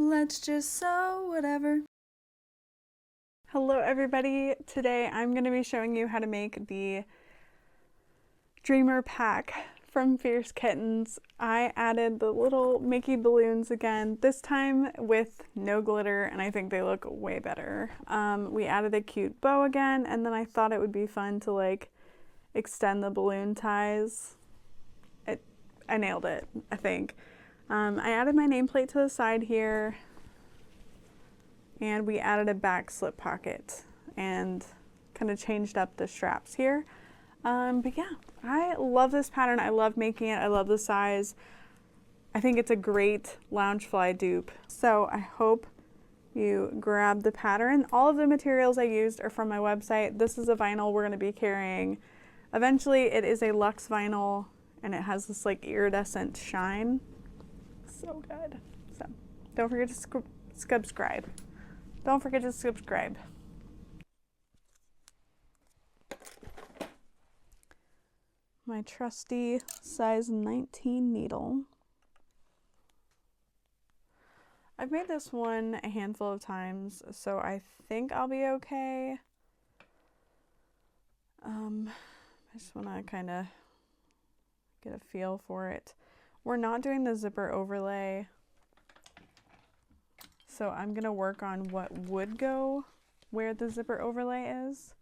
let's just sew whatever. Hello everybody, today I'm going to be showing you how to make the Dreamer pack from Fierce Kittens. I added the little Mickey balloons again, this time with no glitter, and I think they look way better. We added a cute bow again, and then I thought it would be fun to like extend the balloon ties. I nailed it, I think. I added my nameplate to the side here, and we added a back slip pocket and kind of changed up the straps here. But yeah, I love this pattern. I love making it. I love the size. I think it's a great Loungefly dupe. So I hope you grab the pattern. All of the materials I used are from my website. This is a vinyl we're going to be carrying. Eventually it is a luxe vinyl and it has this like iridescent shine. So good. So don't forget to subscribe. Don't forget to subscribe. My trusty size 19 needle. I've made this one a handful of times, so I think I'll be okay. I just want to kind of get a feel for it. We're not doing the zipper overlay, so I'm going to work on what would go where the zipper overlay is.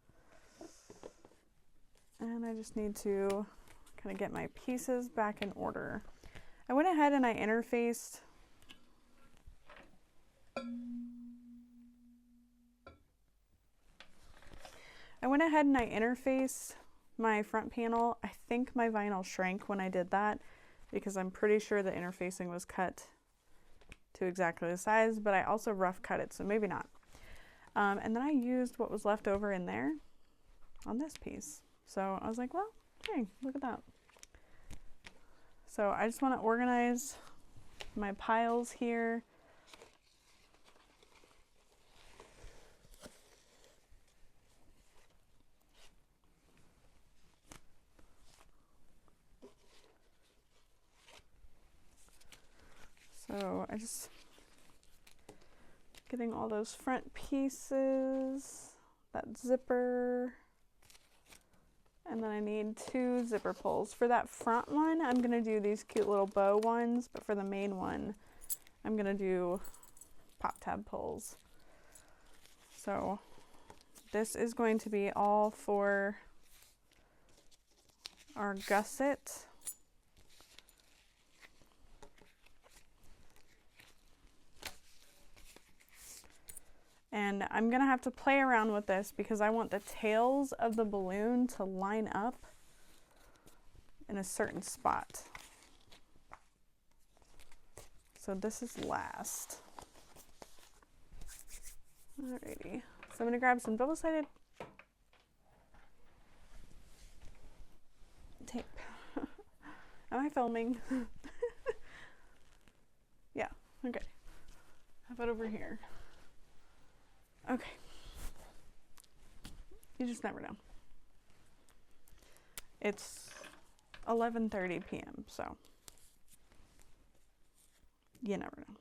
And I just need to kind of get my pieces back in order. I went ahead and I interfaced my front panel. I think my vinyl shrank when I did that because I'm pretty sure the interfacing was cut to exactly the size, but I also rough cut it, so maybe not. And then I used what was left over in there on this piece. So I was like, well, hey, look at that. So I just want to organize my piles here. So I just getting all those front pieces, that zipper, and then I need 2 zipper pulls. For that front one, I'm gonna do these cute little bow ones, but for the main one, I'm gonna do pop tab pulls. So this is going to be all for our gusset. And I'm gonna have to play around with this because I want the tails of the balloon to line up in a certain spot. So this is last. Alrighty, so I'm gonna grab some double-sided tape. Am I filming? Yeah, okay. How about over here? Okay. You just never know. It's 11:30 p.m., so you never know.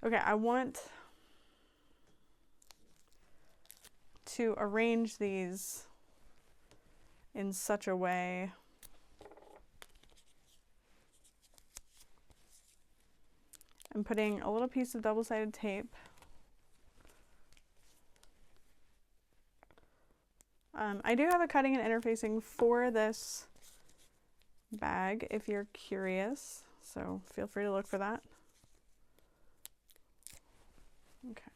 Okay, I want to arrange these in such a way I'm putting a little piece of double-sided tape I do have a cutting and interfacing for this bag if you're curious, so feel free to look for that. Okay.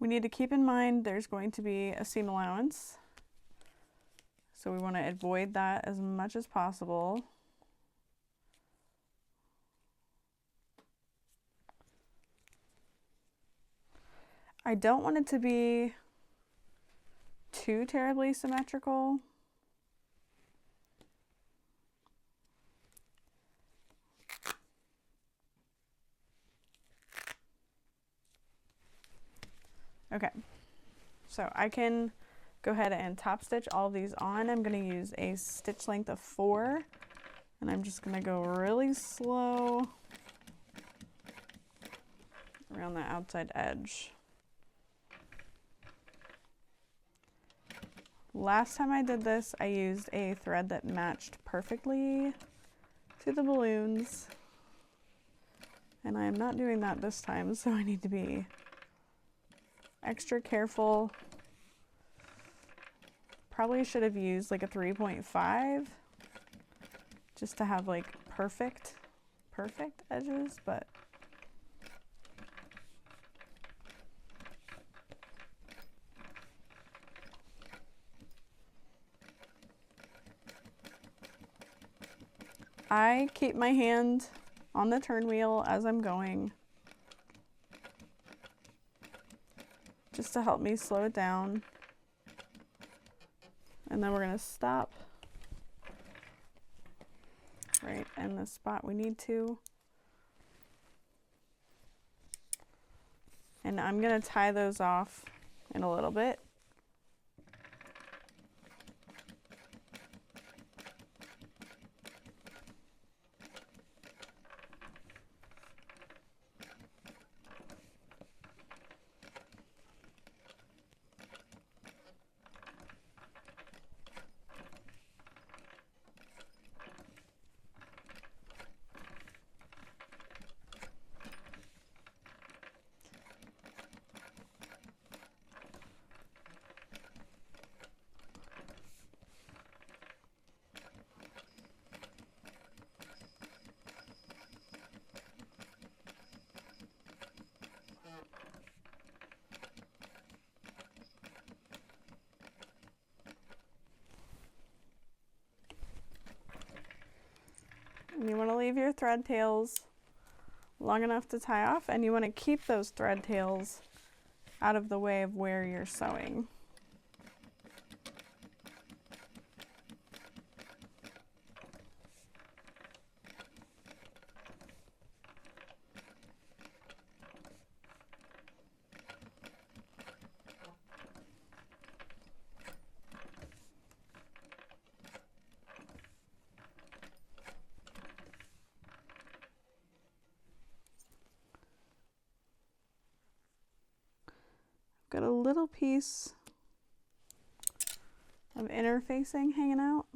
We need to keep in mind there's going to be a seam allowance, so we want to avoid that as much as possible. I don't want it to be too terribly symmetrical. Okay, so I can go ahead and top stitch all of these on. I'm going to use a stitch length of 4, and I'm just going to go really slow around the outside edge. Last time I did this, I used a thread that matched perfectly to the balloons. And I am not doing that this time, so I need to be extra careful. Probably should have used like a 3.5 just to have like perfect edges, but I keep my hand on the turn wheel as I'm going, just to help me slow it down. And then we're going to stop right in the spot we need to. And I'm going to tie those off in a little bit. And you want to leave your thread tails long enough to tie off, and you want to keep those thread tails out of the way of where you're sewing. Got a little piece of interfacing hanging out.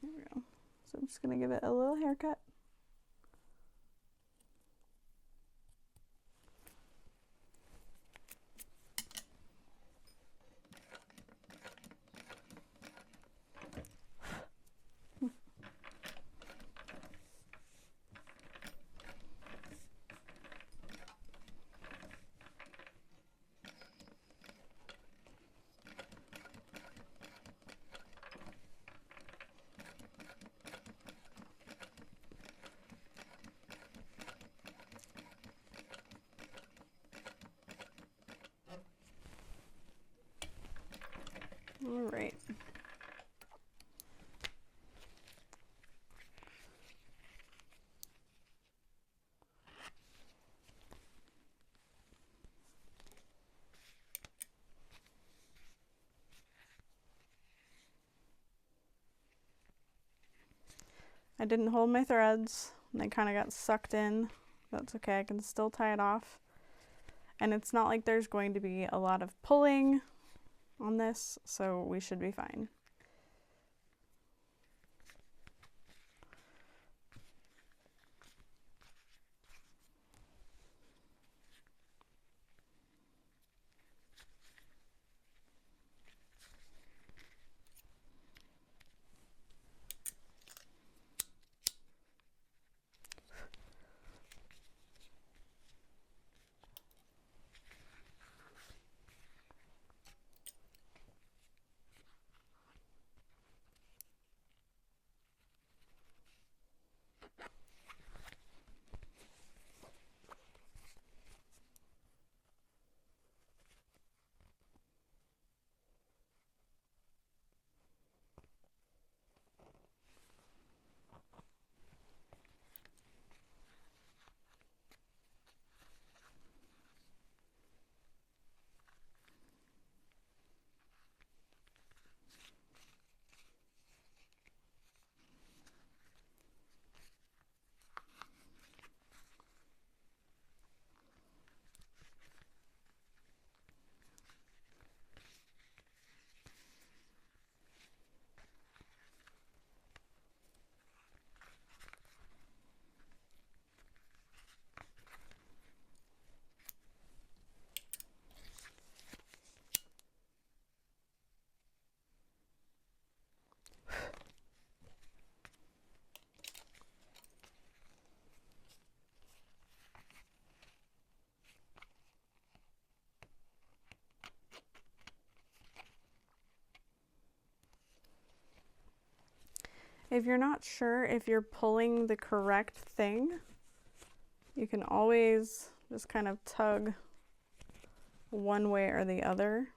There we go. So I'm just going to give it a little haircut. All right. I didn't hold my threads, and they kind of got sucked in. That's okay, I can still tie it off. And it's not like there's going to be a lot of pulling on this, so we should be fine. If you're not sure if you're pulling the correct thing, you can always just kind of tug one way or the other.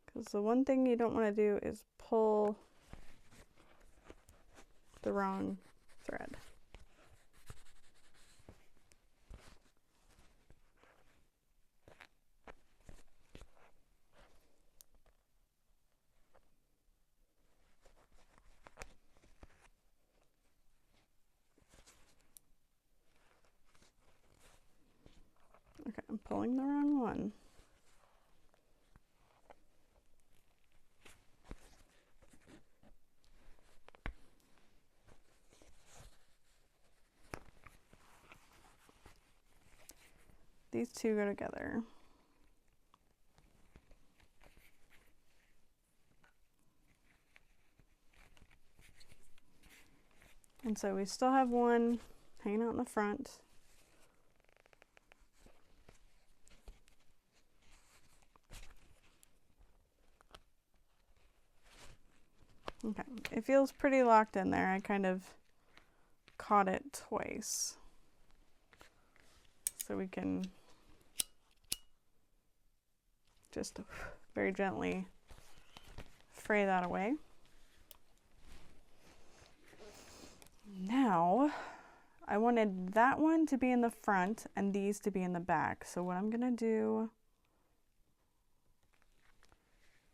Because the one thing you don't want to do is pull the wrong thread. Okay, I'm pulling the wrong one. These two go together. And so we still have one hanging out in the front. Okay, it feels pretty locked in there. I kind of caught it twice. So we can just very gently fray that away. Now, I wanted that one to be in the front and these to be in the back. So what I'm gonna do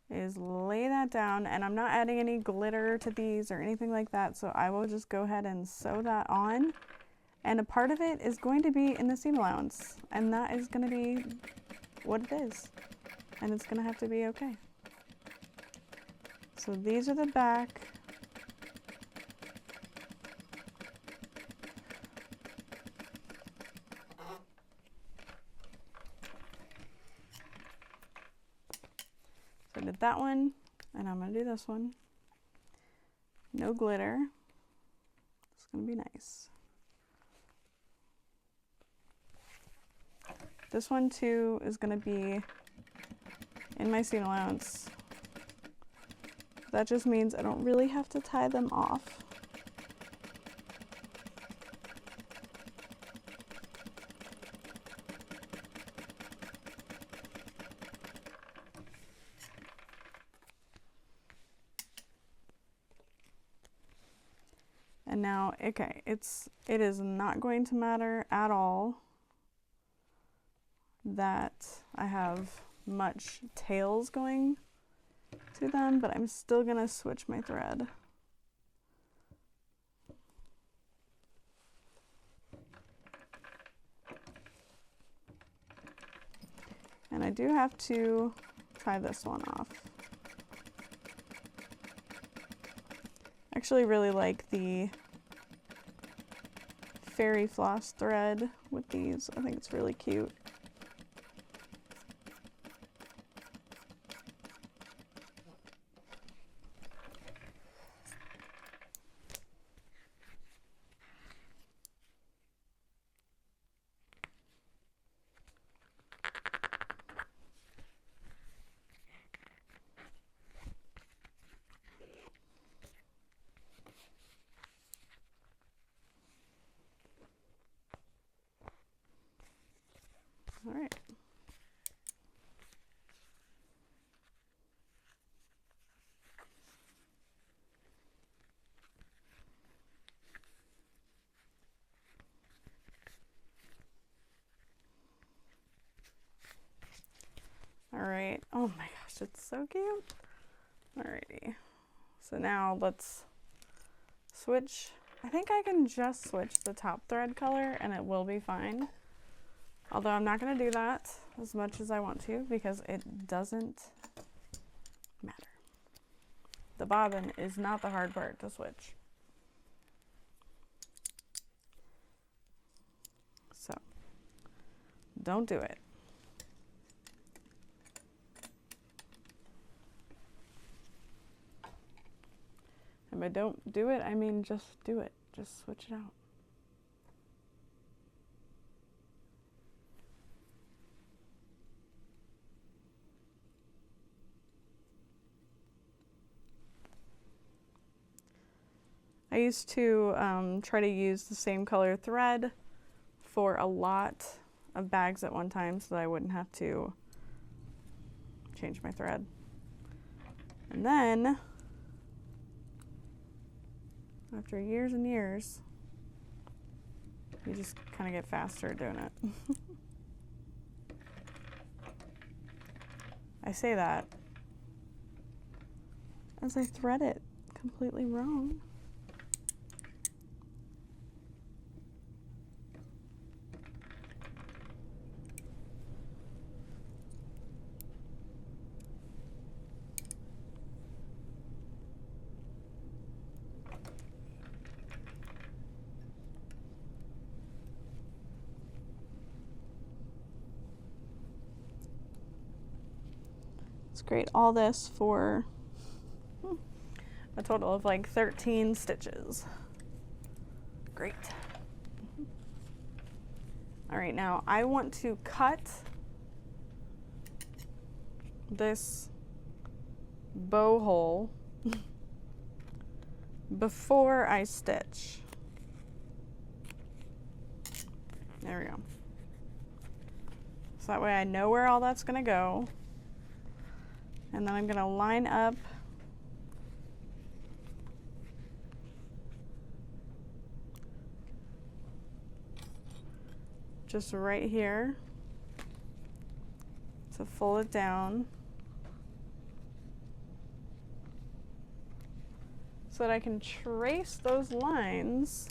is lay that down, and I'm not adding any glitter to these or anything like that. So I will just go ahead and sew that on. And a part of it is going to be in the seam allowance, and that is gonna be what it is. And it's gonna have to be okay. So these are the back. So I did that one, and I'm gonna do this one. No glitter. It's gonna be nice. This one too is gonna be in my seam allowance. That just means I don't really have to tie them off. And now, okay, it is not going to matter at all that I have much tails going to them, but I'm still gonna switch my thread. And I do have to tie this one off. I actually really like the fairy floss thread with these. I think it's really cute. All right. All right. Oh my gosh, it's so cute. Alrighty. So now let's switch. I think I can just switch the top thread color and it will be fine. Although I'm not going to do that as much as I want to because it doesn't matter. The bobbin is not the hard part to switch. So don't do it. by don't do it, I mean just do it. Just switch it out. I used to try to use the same color thread for a lot of bags at one time so that I wouldn't have to change my thread. And then, after years and years, you just kind of get faster at doing it. I say that as I thread it completely wrong. Great, all this for a total of like 13 stitches. Great. All right, now I want to cut this bow hole before I stitch. There we go. So that way I know where all that's gonna go. And then I'm going to line up just right here to fold it down so that I can trace those lines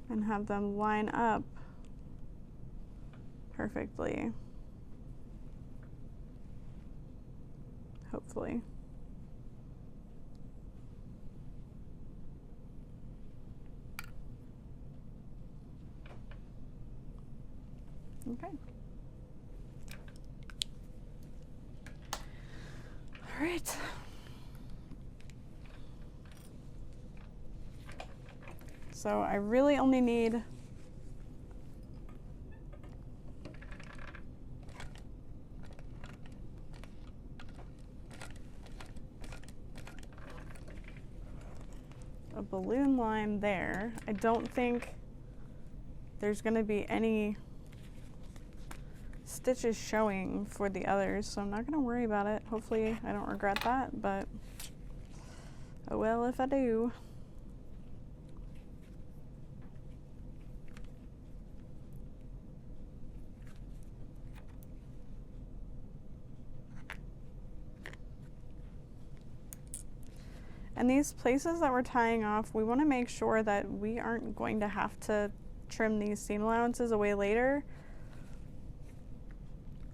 and have them line up perfectly, hopefully. Okay. All right. So I really only need a balloon line there. I don't think there's going to be any stitches showing for the others, so I'm not going to worry about it. Hopefully I don't regret that, but oh well if I do. And these places that we're tying off, we want to make sure that we aren't going to have to trim these seam allowances away later,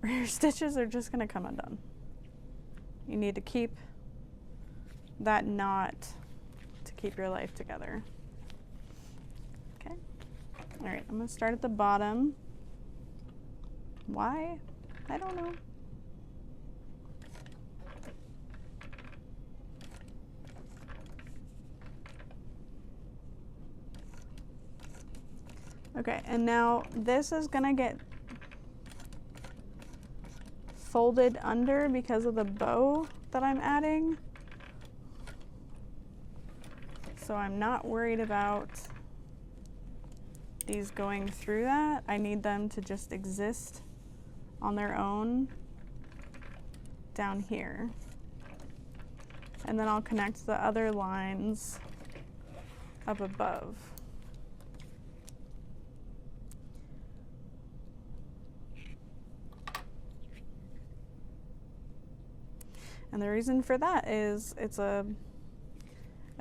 or your stitches are just going to come undone. You need to keep that knot to keep your life together. Okay. All right, I'm going to start at the bottom. Why? I don't know. Okay, and now this is gonna get folded under because of the bow that I'm adding. So I'm not worried about these going through that. I need them to just exist on their own down here. And then I'll connect the other lines up above. And the reason for that is it's a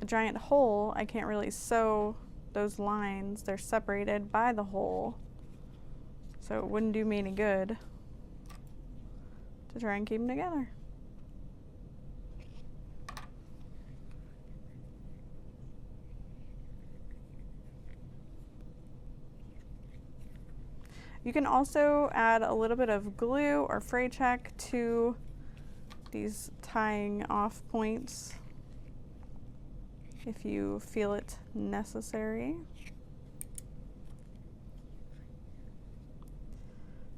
giant hole. I can't really sew those lines. They're separated by the hole. So it wouldn't do me any good to try and keep them together. You can also add a little bit of glue or fray check to these tying off points if you feel it necessary.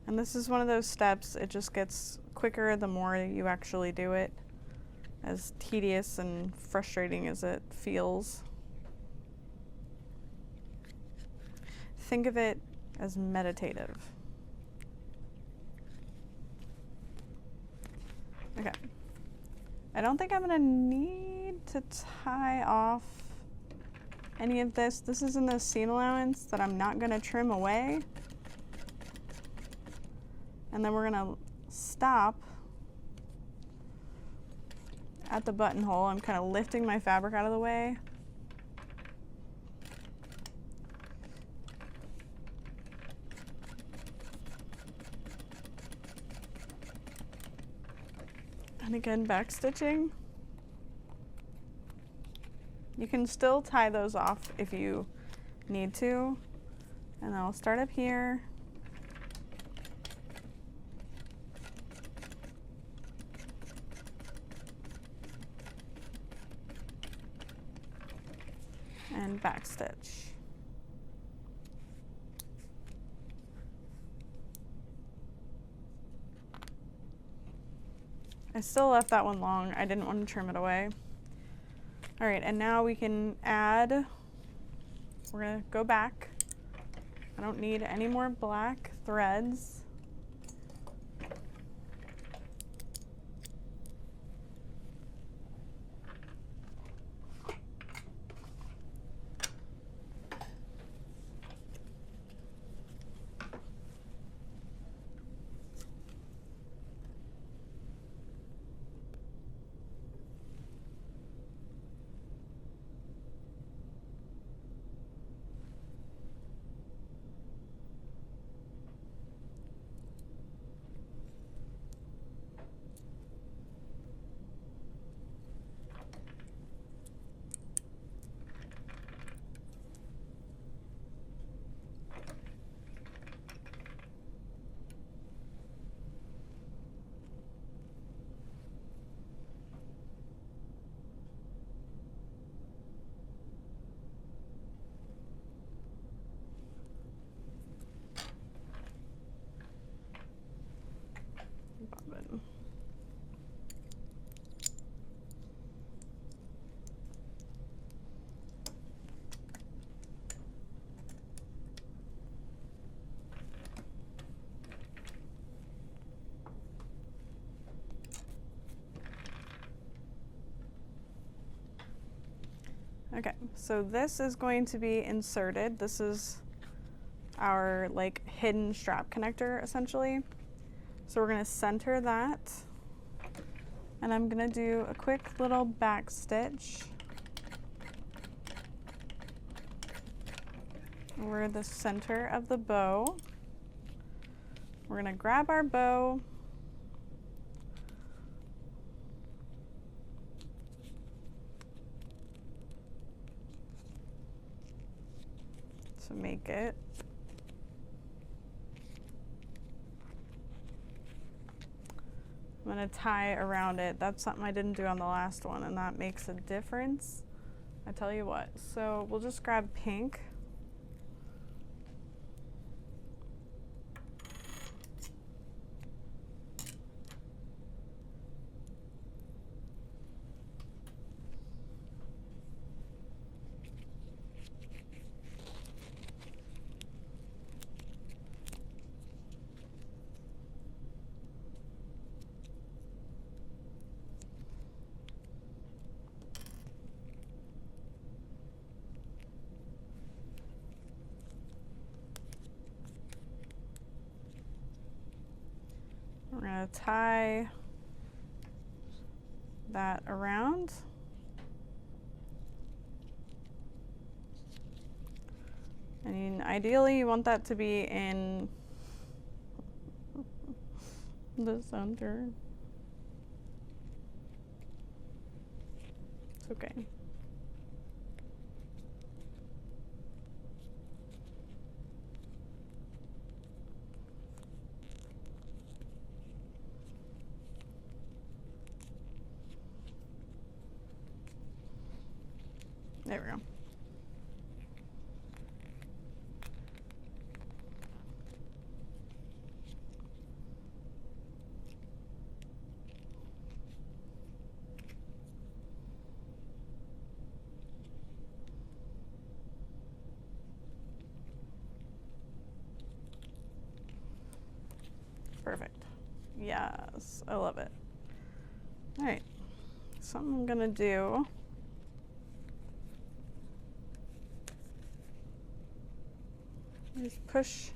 And this is one of those steps, it just gets quicker the more you actually do it, as tedious and frustrating as it feels. Think of it as meditative. Okay. I don't think I'm gonna need to tie off any of this. This is in the seam allowance that I'm not gonna trim away. And then we're gonna stop at the buttonhole. I'm kind of lifting my fabric out of the way. And again, back stitching. You can still tie those off if you need to. And I'll start up here. And back stitch. I still left that one long. I didn't want to trim it away. All right, and now we can add, we're gonna go back. I don't need any more black threads. Bobbin. Okay, so this is going to be inserted. This is our like hidden strap connector essentially. So we're gonna center that, and I'm gonna do a quick little back stitch over the center of the bow. We're gonna grab our bow, to make it. I'm gonna tie around it. That's something I didn't do on the last one, and that makes a difference. I tell you what. So we'll just grab pink. We're gonna tie that around. I mean, ideally you want that to be in the center. It's okay. There we go. Perfect. Yes, I love it. All right, something I'm gonna do is push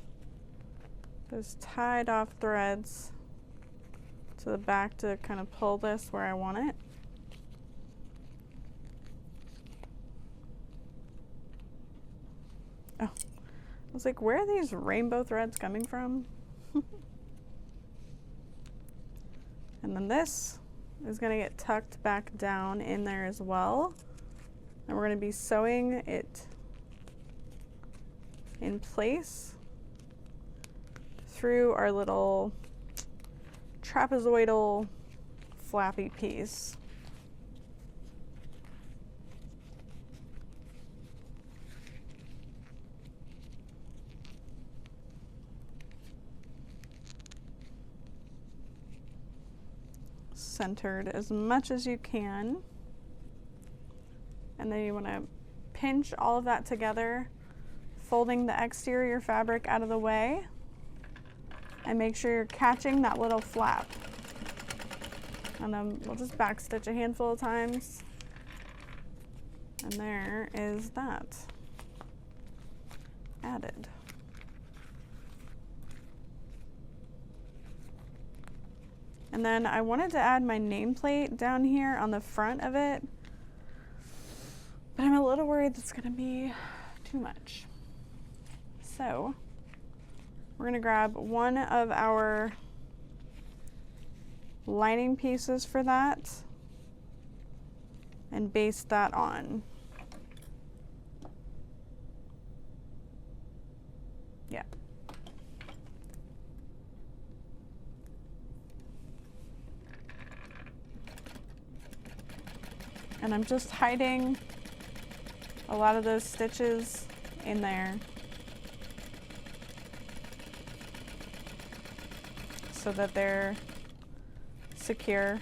those tied off threads to the back to kind of pull this where I want it. Oh, I was like, where are these rainbow threads coming from? And then this is going to get tucked back down in there as well. And we're going to be sewing it in place through our little trapezoidal flappy piece. Centered as much as you can. And then you want to pinch all of that together, folding the exterior fabric out of the way, and make sure you're catching that little flap. And then we'll just backstitch a handful of times. And there is that added. And then I wanted to add my nameplate down here on the front of it, but I'm a little worried that's gonna be too much. So we're gonna grab one of our lining pieces for that and baste that on. Yeah. And I'm just hiding a lot of those stitches in there so that they're secure.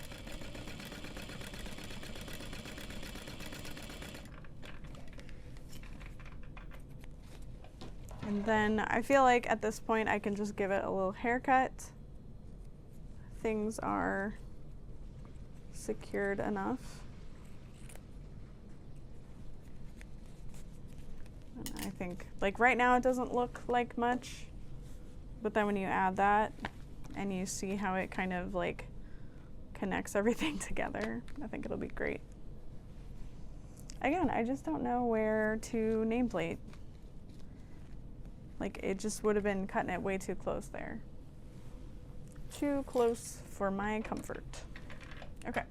And then I feel like at this point I can just give it a little haircut. Things are secured enough. I think, like right now it doesn't look like much, but then when you add that and you see how it kind of like connects everything together, I think it'll be great. Again, I just don't know where to nameplate. Like it just would have been cutting it way too close there. Too close for my comfort. Okay.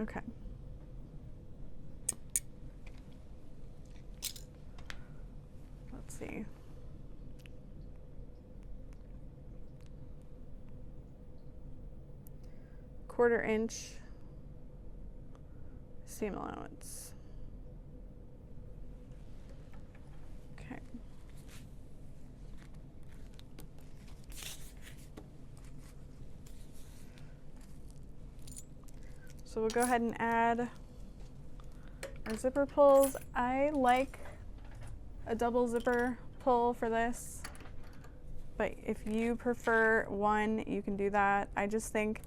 Okay. Let's see. Quarter inch seam allowance. Okay. So we'll go ahead and add our zipper pulls. I like a double zipper pull for this, but if you prefer one, you can do that. I just think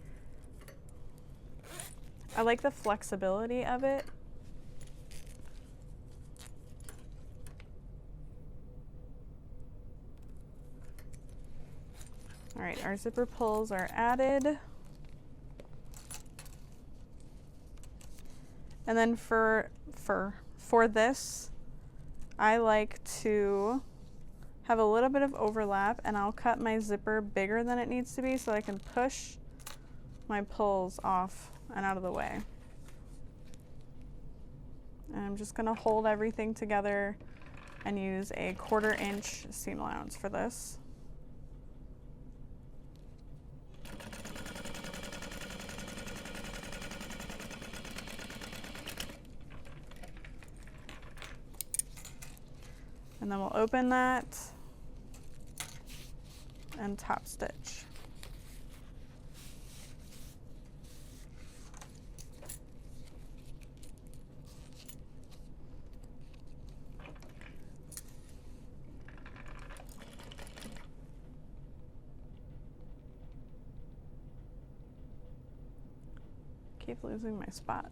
I like the flexibility of it. All right, our zipper pulls are added. And then for this, I like to have a little bit of overlap, and I'll cut my zipper bigger than it needs to be so I can push my pulls off and out of the way. And I'm just gonna hold everything together and use a 1/4 inch seam allowance for this. And then we'll open that and top stitch. Keep losing my spot.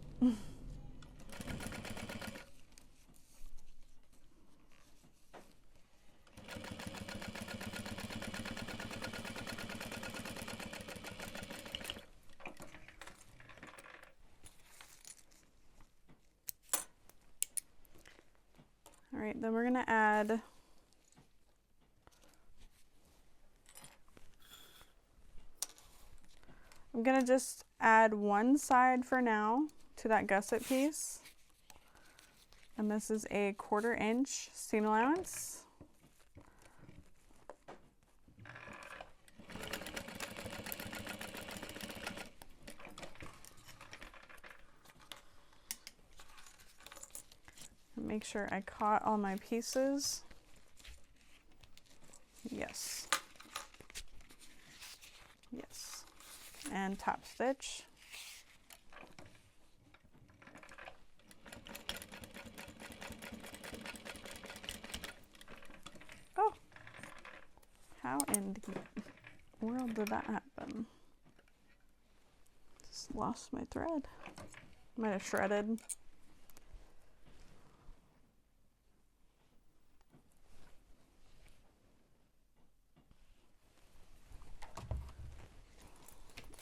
All right, then we're gonna add I'm gonna just add one side for now to that gusset piece. And this is a 1/4 inch seam allowance. And make sure I caught all my pieces. Yes. Yes. And top stitch. Oh, how in the world did that happen? Just lost my thread. Might have shredded.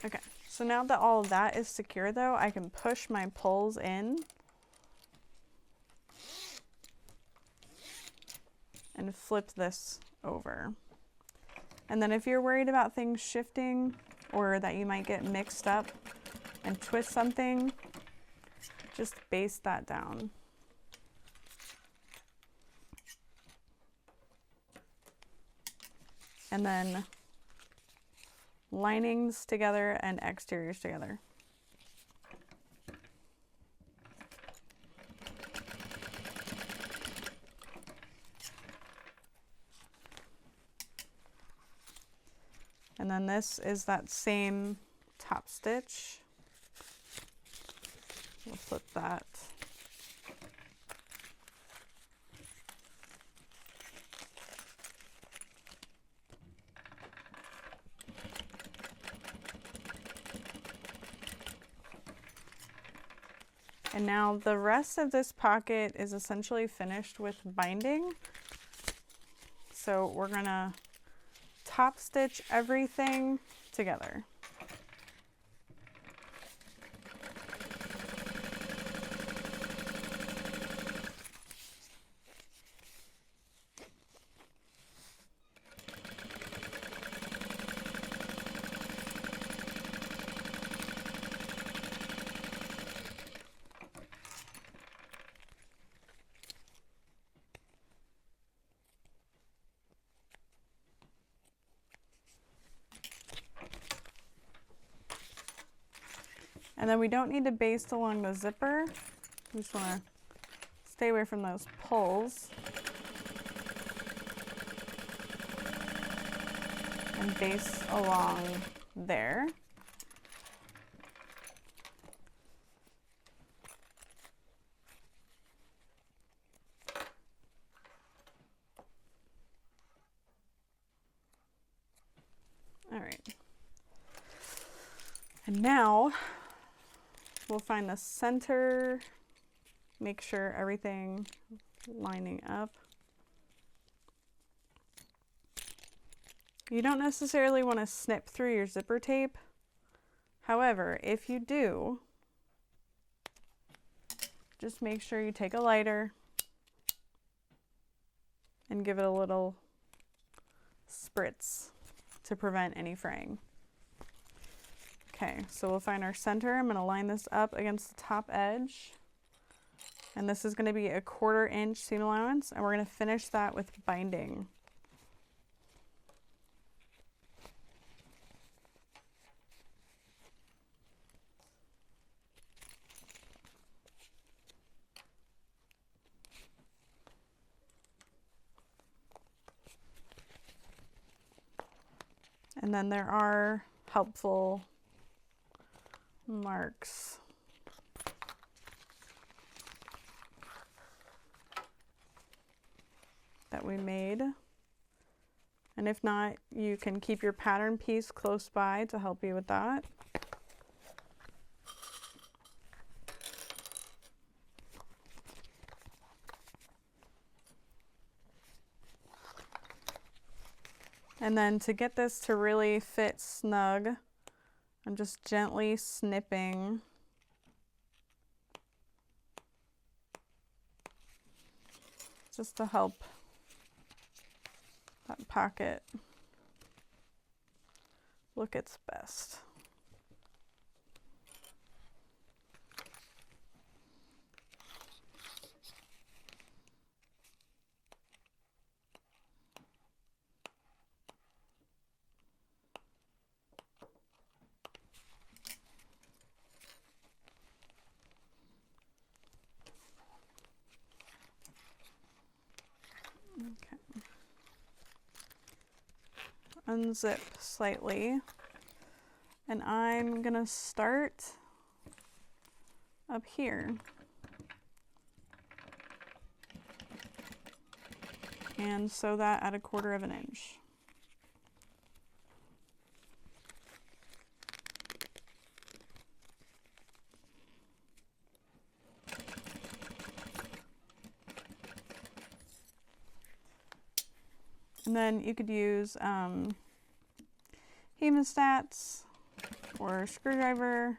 Okay, so now that all of that is secure though, I can push my pulls in and flip this over. And then if you're worried about things shifting or that you might get mixed up and twist something, just baste that down. And then linings together and exteriors together. And then this is that same top stitch. We'll flip that. And now the rest of this pocket is essentially finished with binding. So we're gonna top stitch everything together. And then we don't need to baste along the zipper. We just want to stay away from those pulls. And baste along there. All right. And now we'll find the center, make sure everything lining up. You don't necessarily want to snip through your zipper tape. However, if you do, just make sure you take a lighter and give it a little spritz to prevent any fraying. Okay, so we'll find our center. I'm gonna line this up against the top edge. And this is gonna be a 1/4 inch seam allowance, and we're gonna finish that with binding. And then there are helpful marks. That we made. And if not, you can keep your pattern piece close by to help you with that. And then to get this to really fit snug, I'm just gently snipping just to help that pocket look its best. Okay. Unzip slightly, and I'm gonna start up here and sew that at 1/4 inch. And then you could use hemostats or a screwdriver.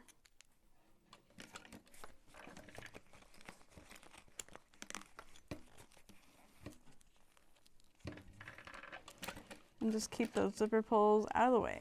And just keep those zipper pulls out of the way.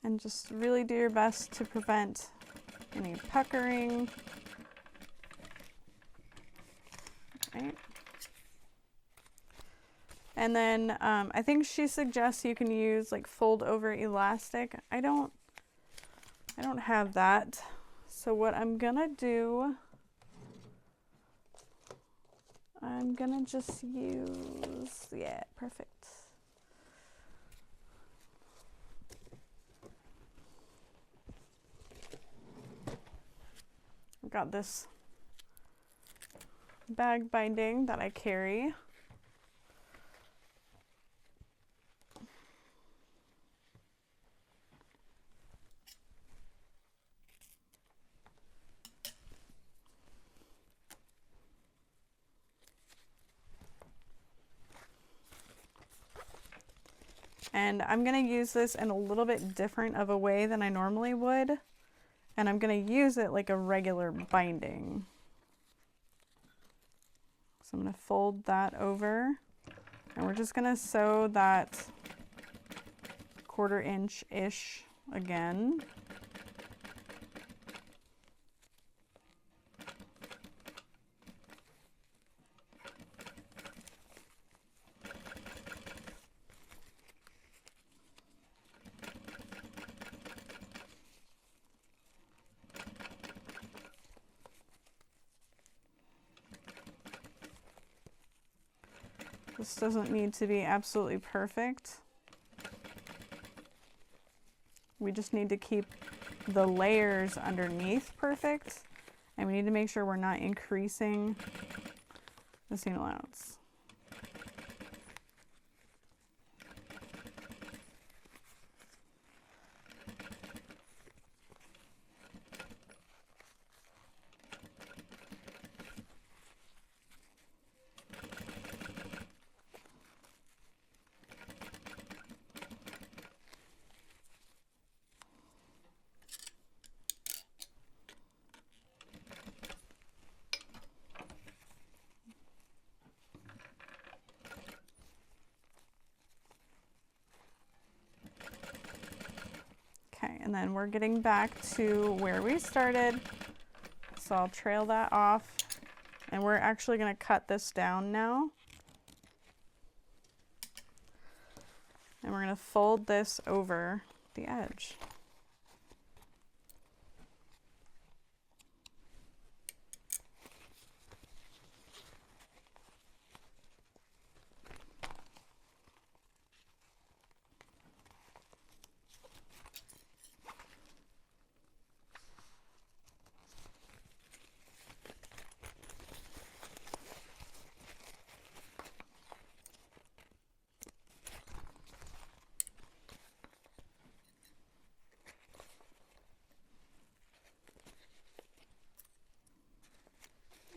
And just really do your best to prevent any puckering. Right. And then I think she suggests you can use like fold over elastic. I don't have that. So what I'm gonna do, I'm gonna just use, yeah, perfect. I've got this bag binding that I carry. And I'm gonna use this in a little bit different of a way than I normally would. And I'm gonna use it like a regular binding. So I'm gonna fold that over, and we're just gonna sew that 1/4 inch-ish again. This doesn't need to be absolutely perfect. We just need to keep the layers underneath perfect, and we need to make sure we're not increasing the seam allowance. And then we're getting back to where we started. So I'll trail that off, and we're actually going to cut this down now. And we're going to fold this over the edge.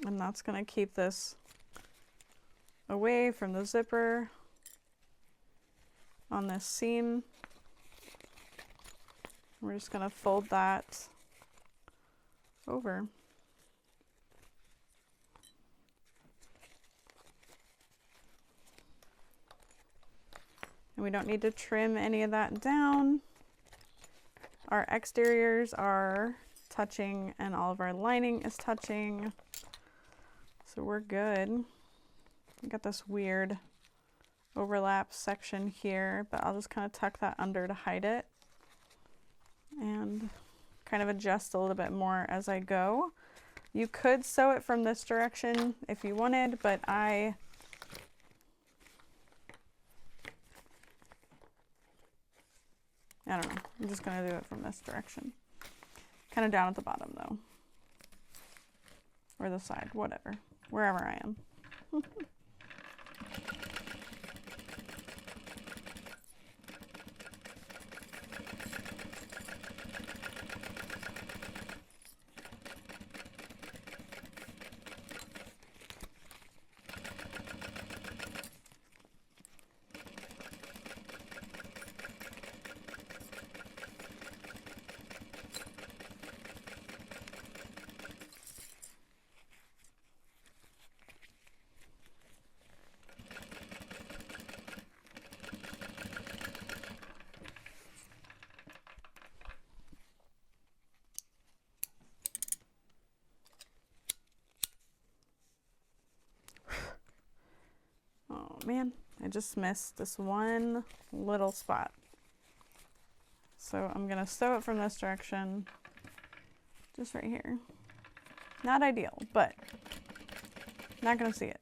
And that's going to keep this away from the zipper on this seam. We're just going to fold that over. And we don't need to trim any of that down. Our exteriors are touching and all of our lining is touching. So we're good. We got this weird overlap section here, but I'll just kind of tuck that under to hide it and kind of adjust a little bit more as I go. You could sew it from this direction if you wanted, but I don't know. I'm just going to do it from this direction. Kind of down at the bottom though. Or the side, whatever. Wherever I am. Man, I just missed this one little spot. So I'm gonna sew it from this direction, just right here. Not ideal, but not gonna see it.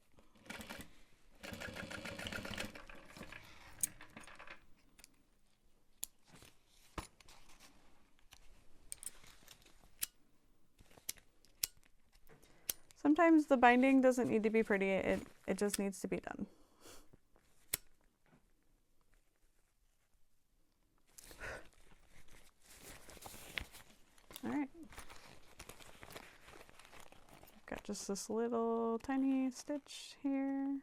Sometimes the binding doesn't need to be pretty, it just needs to be done. All right. Got just this little tiny stitch here.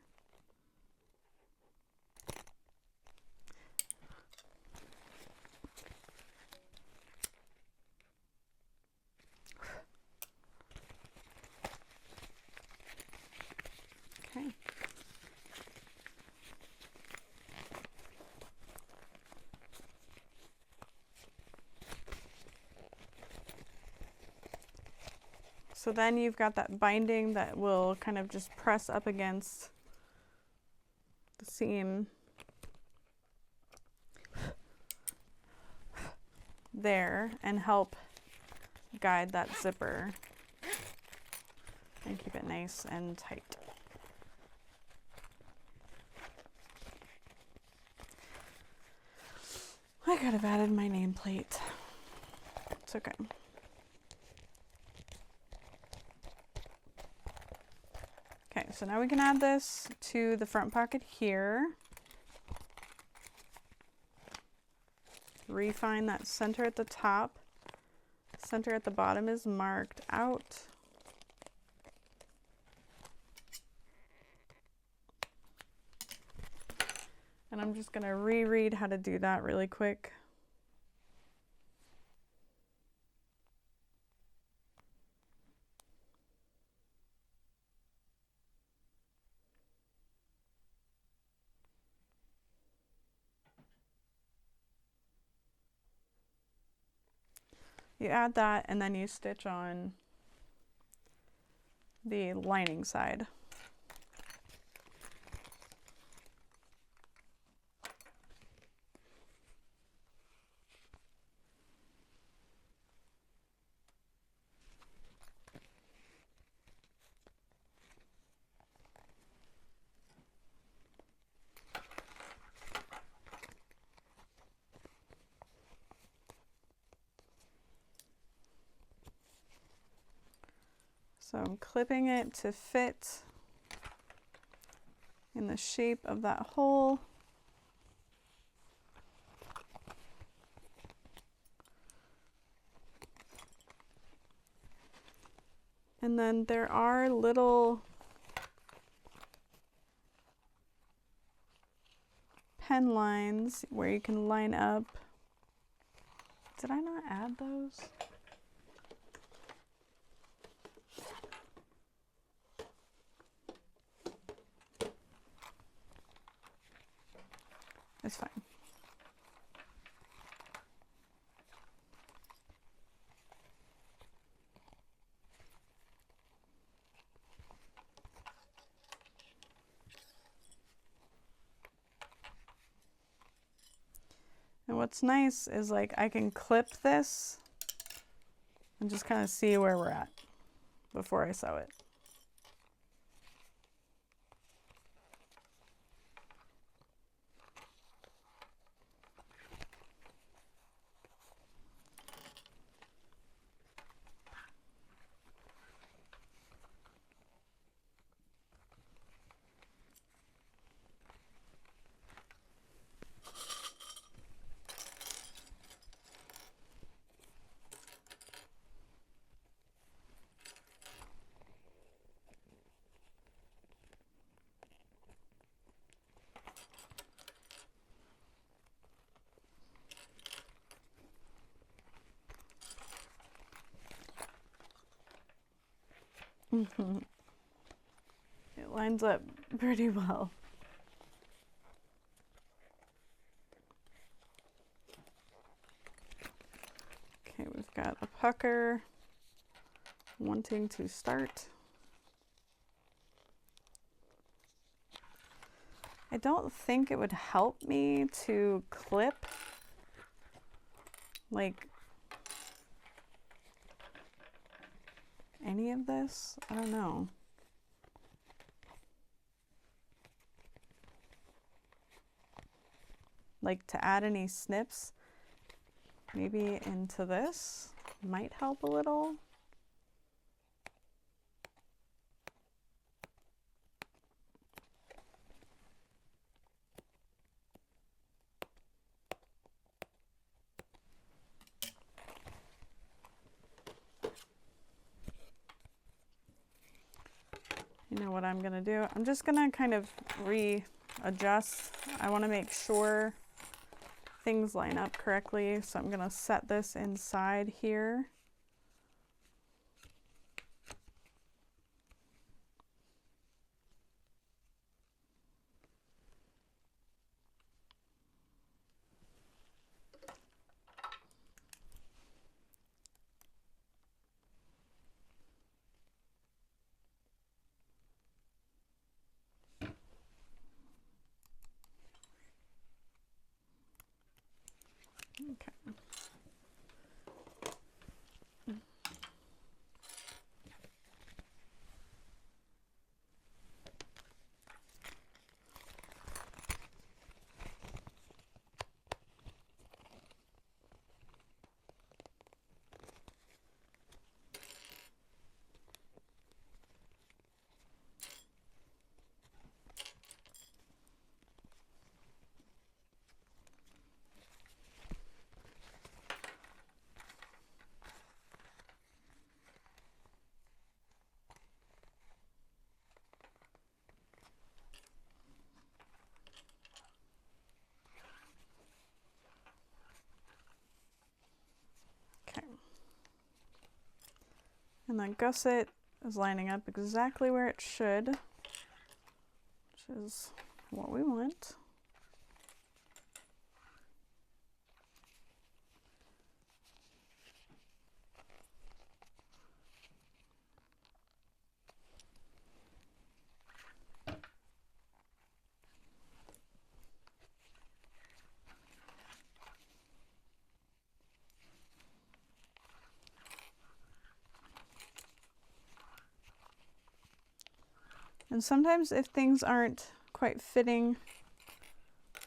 Okay. So then you've got that binding that will kind of just press up against the seam there and help guide that zipper and keep it nice and tight. I could have added my nameplate. It's okay. Okay, so now we can add this to the front pocket here. Refine that center at the top. Center at the bottom is marked out. And I'm just going to reread how to do that really quick. You add that and then you stitch on the lining side. So I'm clipping it to fit in the shape of that hole. And then there are little pen lines where you can line up. Did I not add those? It's fine. And what's nice is like I can clip this and just kind of see where we're at before I sew it. It lines up pretty well. Okay, we've got a pucker wanting to start. I don't think it would help me to clip like any of this. I don't know. Like to add any snips maybe into this might help a little. You know what I'm gonna do? I'm just gonna kind of readjust. I wanna make sure things line up correctly. So I'm gonna set this inside here. Okay. And the gusset is lining up exactly where it should, which is what we want. And sometimes if things aren't quite fitting,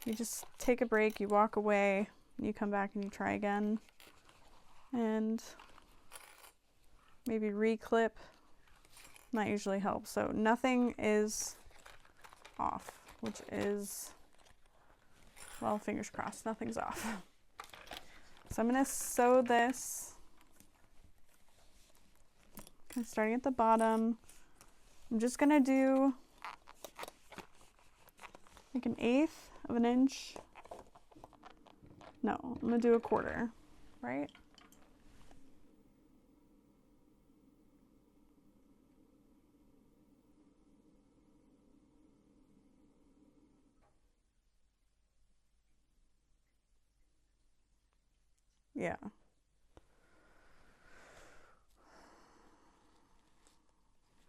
you just take a break, you walk away, you come back and you try again. And maybe re-clip. That usually helps. So nothing is off, which is, well, fingers crossed, nothing's off. So I'm going to sew this, starting at the bottom. I'm just going to do like 1/8 of an inch. No, I'm going to do 1/4, right? Yeah.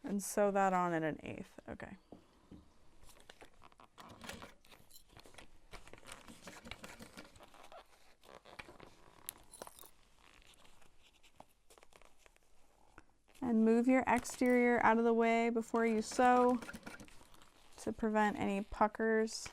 And sew that on at 1/8. Okay. And move your exterior out of the way before you sew to prevent any puckers.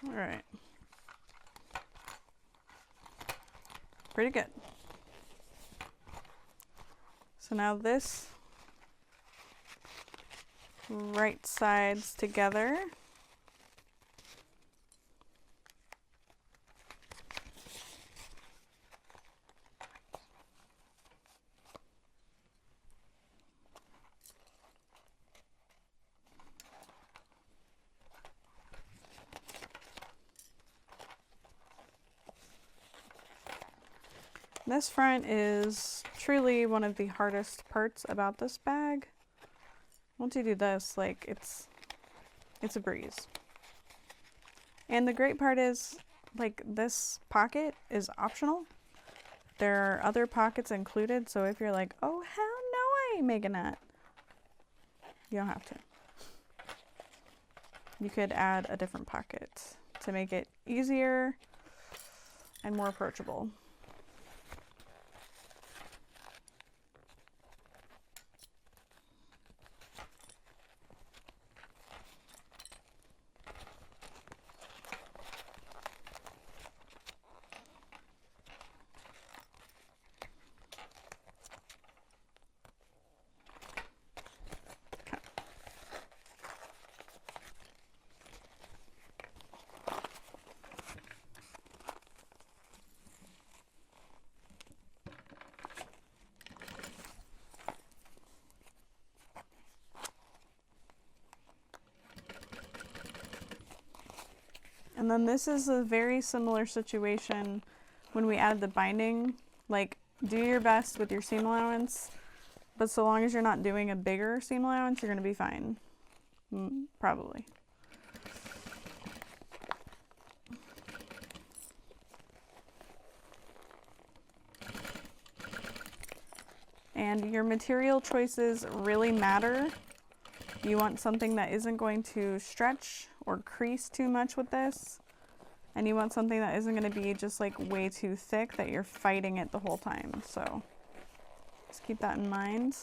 All right. Pretty good. So now this right sides together. This front is truly one of the hardest parts about this bag. Once you do this, like it's a breeze. And the great part is, like, this pocket is optional. There are other pockets included, so if you're like, oh hell no, I ain't making that, you don't have to. You could add a different pocket to make it easier and more approachable. And then this is a very similar situation when we add the binding. Like, do your best with your seam allowance, but so long as you're not doing a bigger seam allowance, you're gonna be fine, probably. And your material choices really matter. You want something that isn't going to stretch or crease too much with this. And you want something that isn't going to be just like way too thick that you're fighting it the whole time. So just keep that in mind.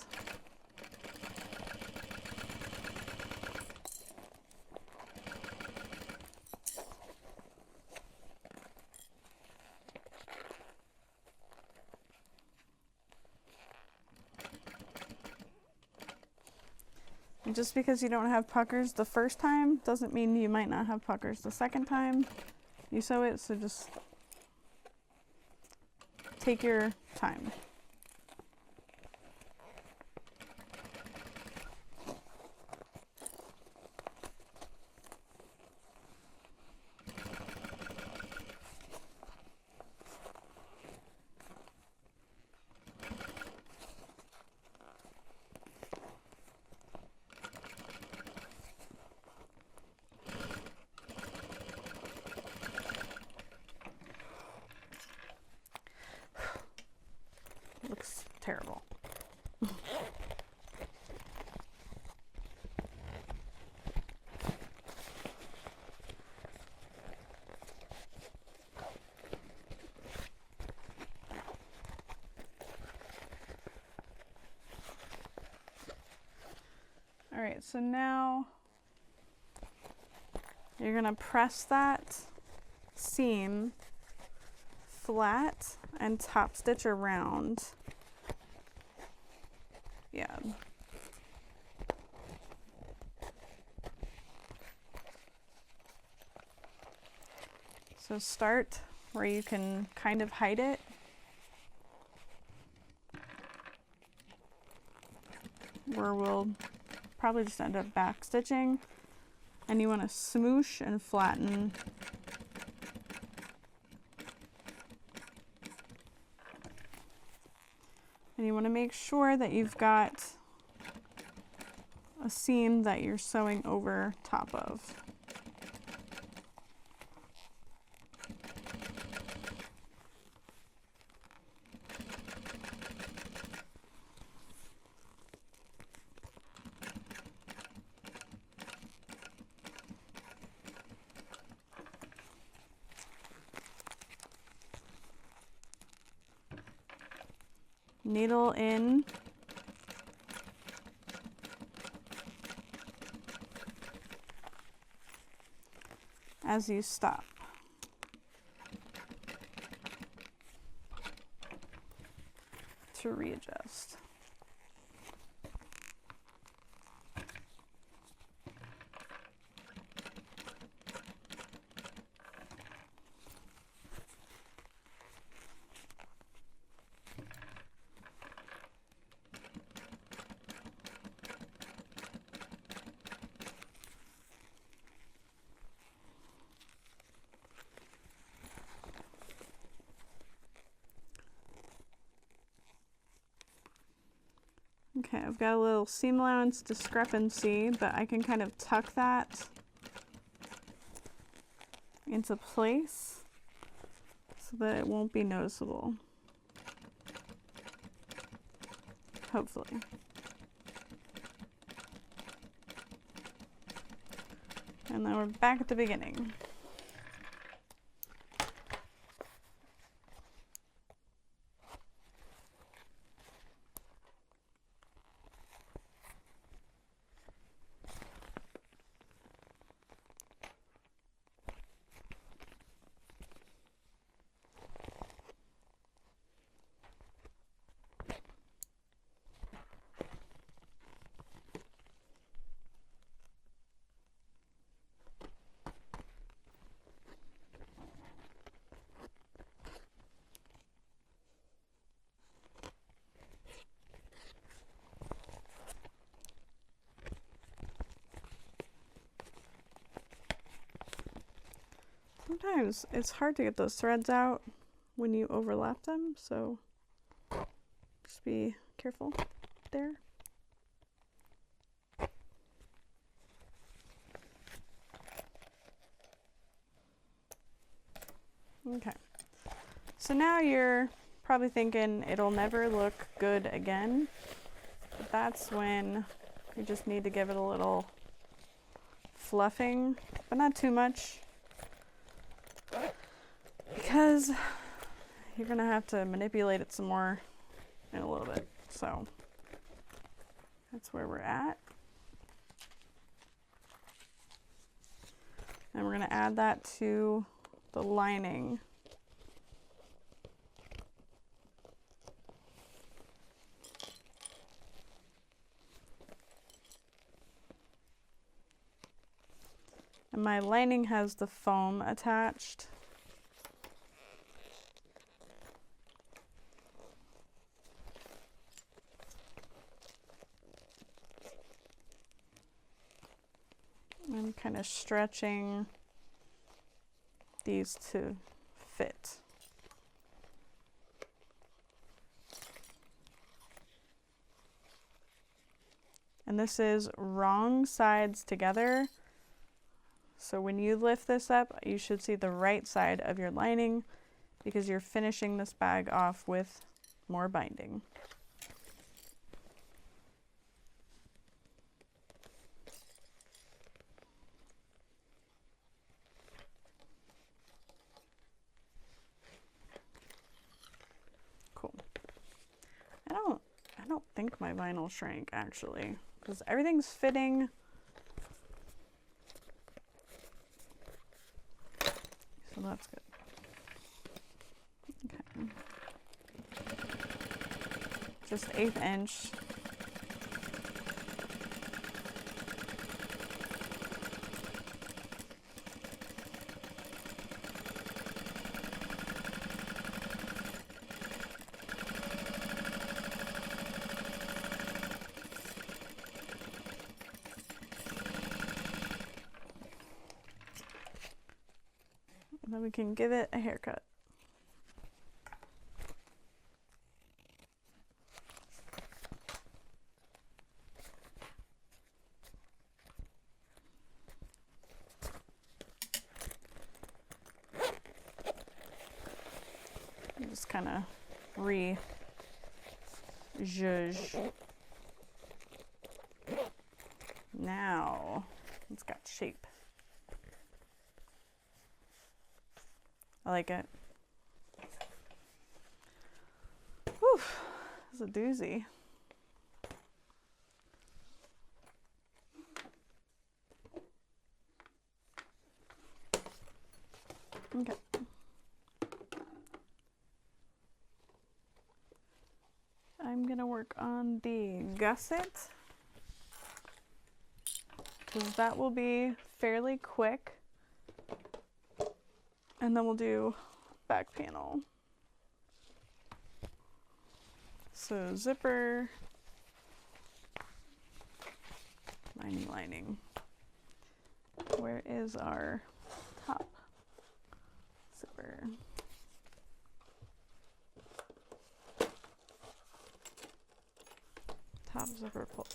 And just because you don't have puckers the first time doesn't mean you might not have puckers the second time you sew it, so just take your time. Looks terrible. All right, so now you're gonna press that seam flat and top stitch around. Yeah. So start where you can kind of hide it. Where we'll probably just end up back stitching. And you want to smoosh and flatten. And you want to make sure that you've got a seam that you're sewing over top of. Needle in. As you stop. To readjust. Okay, I've got a little seam allowance discrepancy, but I can kind of tuck that into place so that it won't be noticeable. Hopefully. And then we're back at the beginning. Sometimes it's hard to get those threads out when you overlap them, so just be careful there. Okay, so now you're probably thinking it'll never look good again, but that's when you just need to give it a little fluffing, but not too much, because you're gonna have to manipulate it some more in a little bit. So that's where we're at. And we're gonna add that to the lining. And my lining has the foam attached. I'm kind of stretching these to fit. And this is wrong sides together. So when you lift this up, you should see the right side of your lining because you're finishing this bag off with more binding. Cool. I don't think my vinyl shrank actually, because everything's fitting. So that's good. Okay. Just 1/8 inch. And then we can give it a haircut. Just kind of re-zhuzh. Now it's got shape. I like it. Whew, this is a doozy. Okay. I'm gonna work on the gusset because that will be fairly quick. And then we'll do back panel. So zipper, lining. Where is our top zipper? Top zipper pull.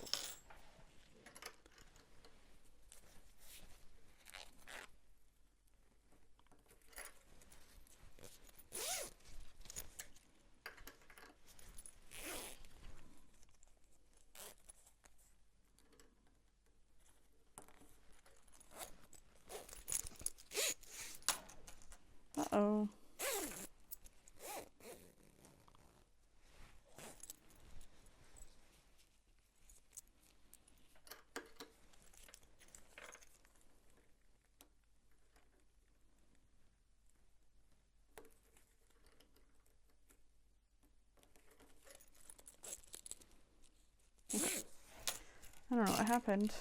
Uh-oh. I don't know what happened,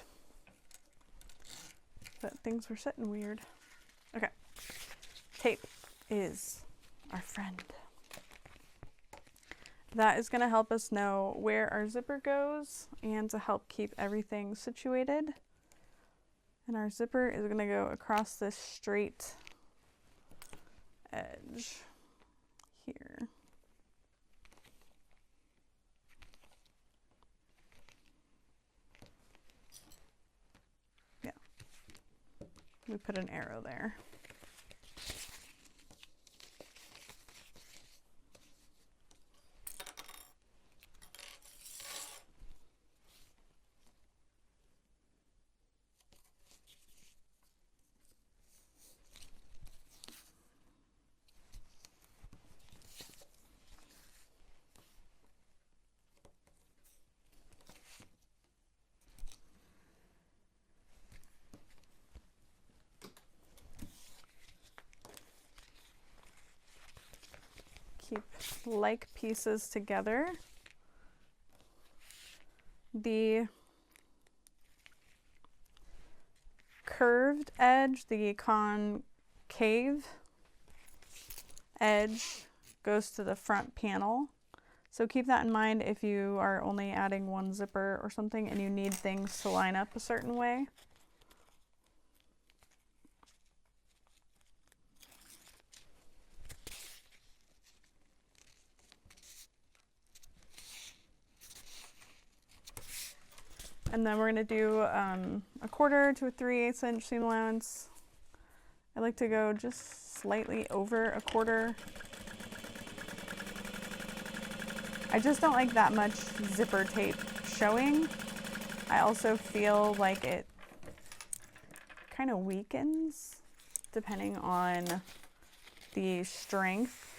but things were sitting weird. Okay, tape is our friend. That is going to help us know where our zipper goes and to help keep everything situated. And our zipper is going to go across this straight edge here. Yeah, we put an arrow there. Keep like pieces together. The curved edge, the concave edge, goes to the front panel. So keep that in mind if you are only adding one zipper or something and you need things to line up a certain way. And then we're going to do a 1/4 to a 3/8 inch seam allowance. I like to go just slightly over a 1/4. I just don't like that much zipper tape showing. I also feel like it kind of weakens depending on the strength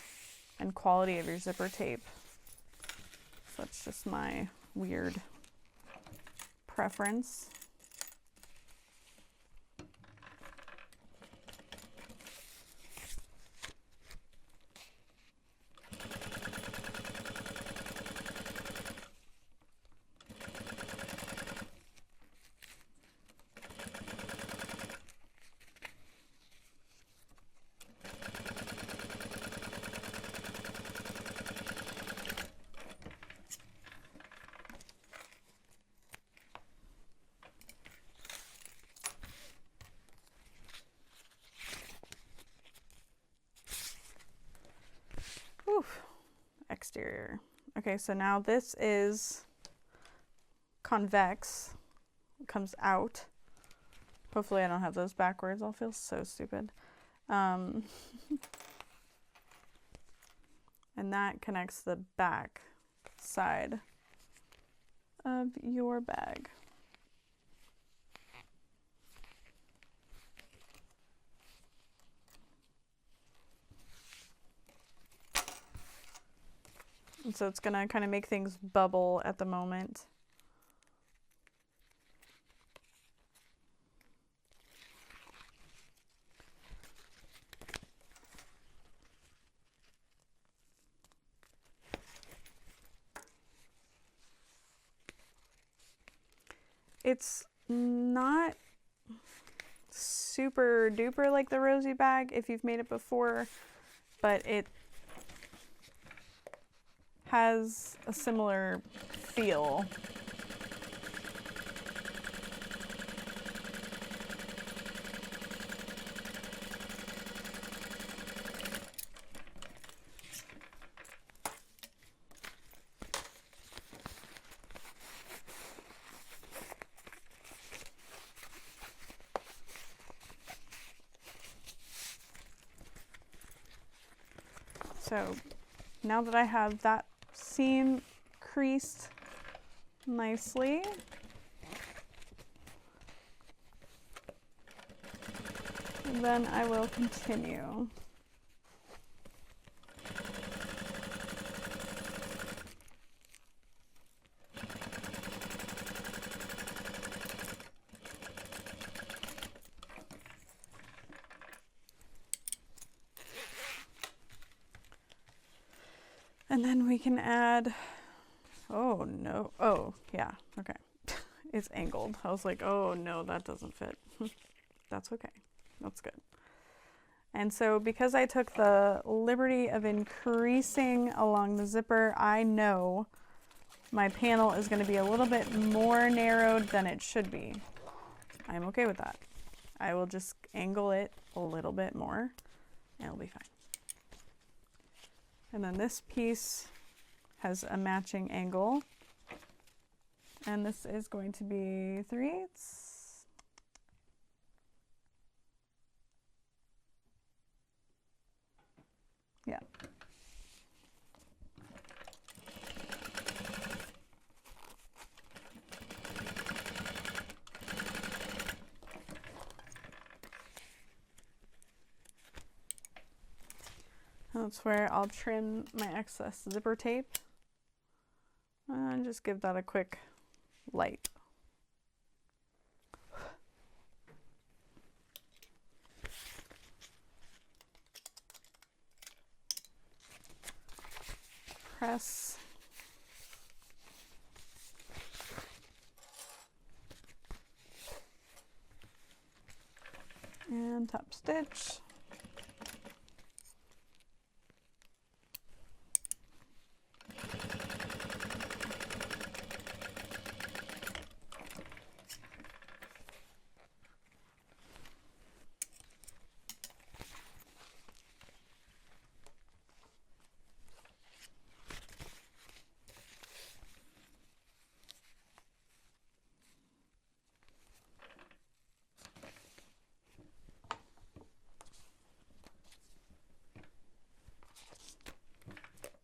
and quality of your zipper tape. So that's just my weird preference. Oof. Exterior. Okay, so now this is convex. It comes out. Hopefully I don't have those backwards. I'll feel so stupid. And that connects the back side of your bag. And so it's gonna kind of make things bubble at the moment. It's not super duper like the rosy bag if you've made it before, but it has a similar feel. So now that I have that seam creased nicely, then I will continue. And then we can add, oh no, oh yeah, okay. It's angled. I was like, oh no, that doesn't fit. That's okay, that's good. And so because I took the liberty of increasing along the zipper, I know my panel is gonna be a little bit more narrowed than it should be. I'm okay with that. I will just angle it a little bit more and it'll be fine. And then this piece has a matching angle. And this is going to be 3/8. Yeah. That's where I'll trim my excess zipper tape and just give that a quick light. Press. And top stitch.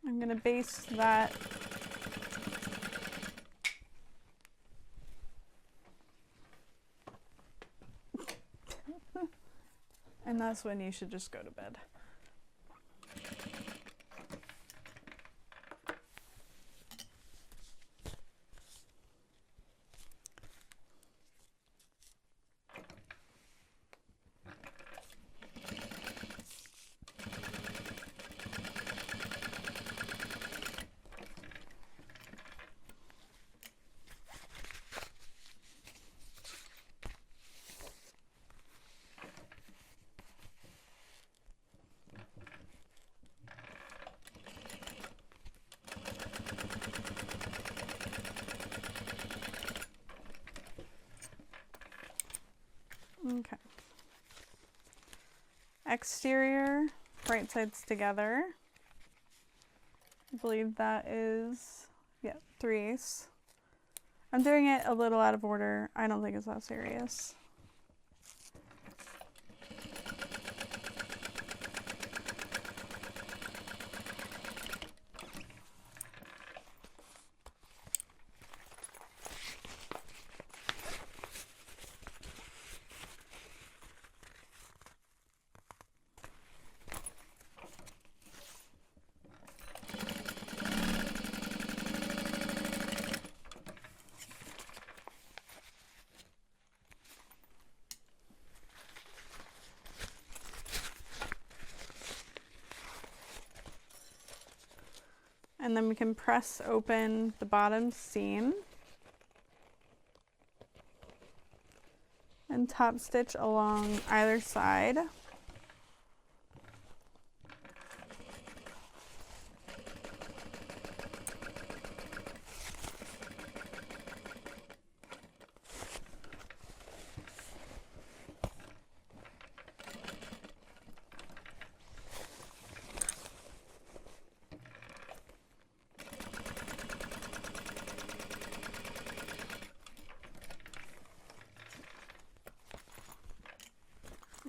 I'm going to baste that and that's when you should just go to bed. Okay. Exterior, right sides together. I believe that is, yeah, 3/8. I'm doing it a little out of order. I don't think it's that serious. And then we can press open the bottom seam and top stitch along either side.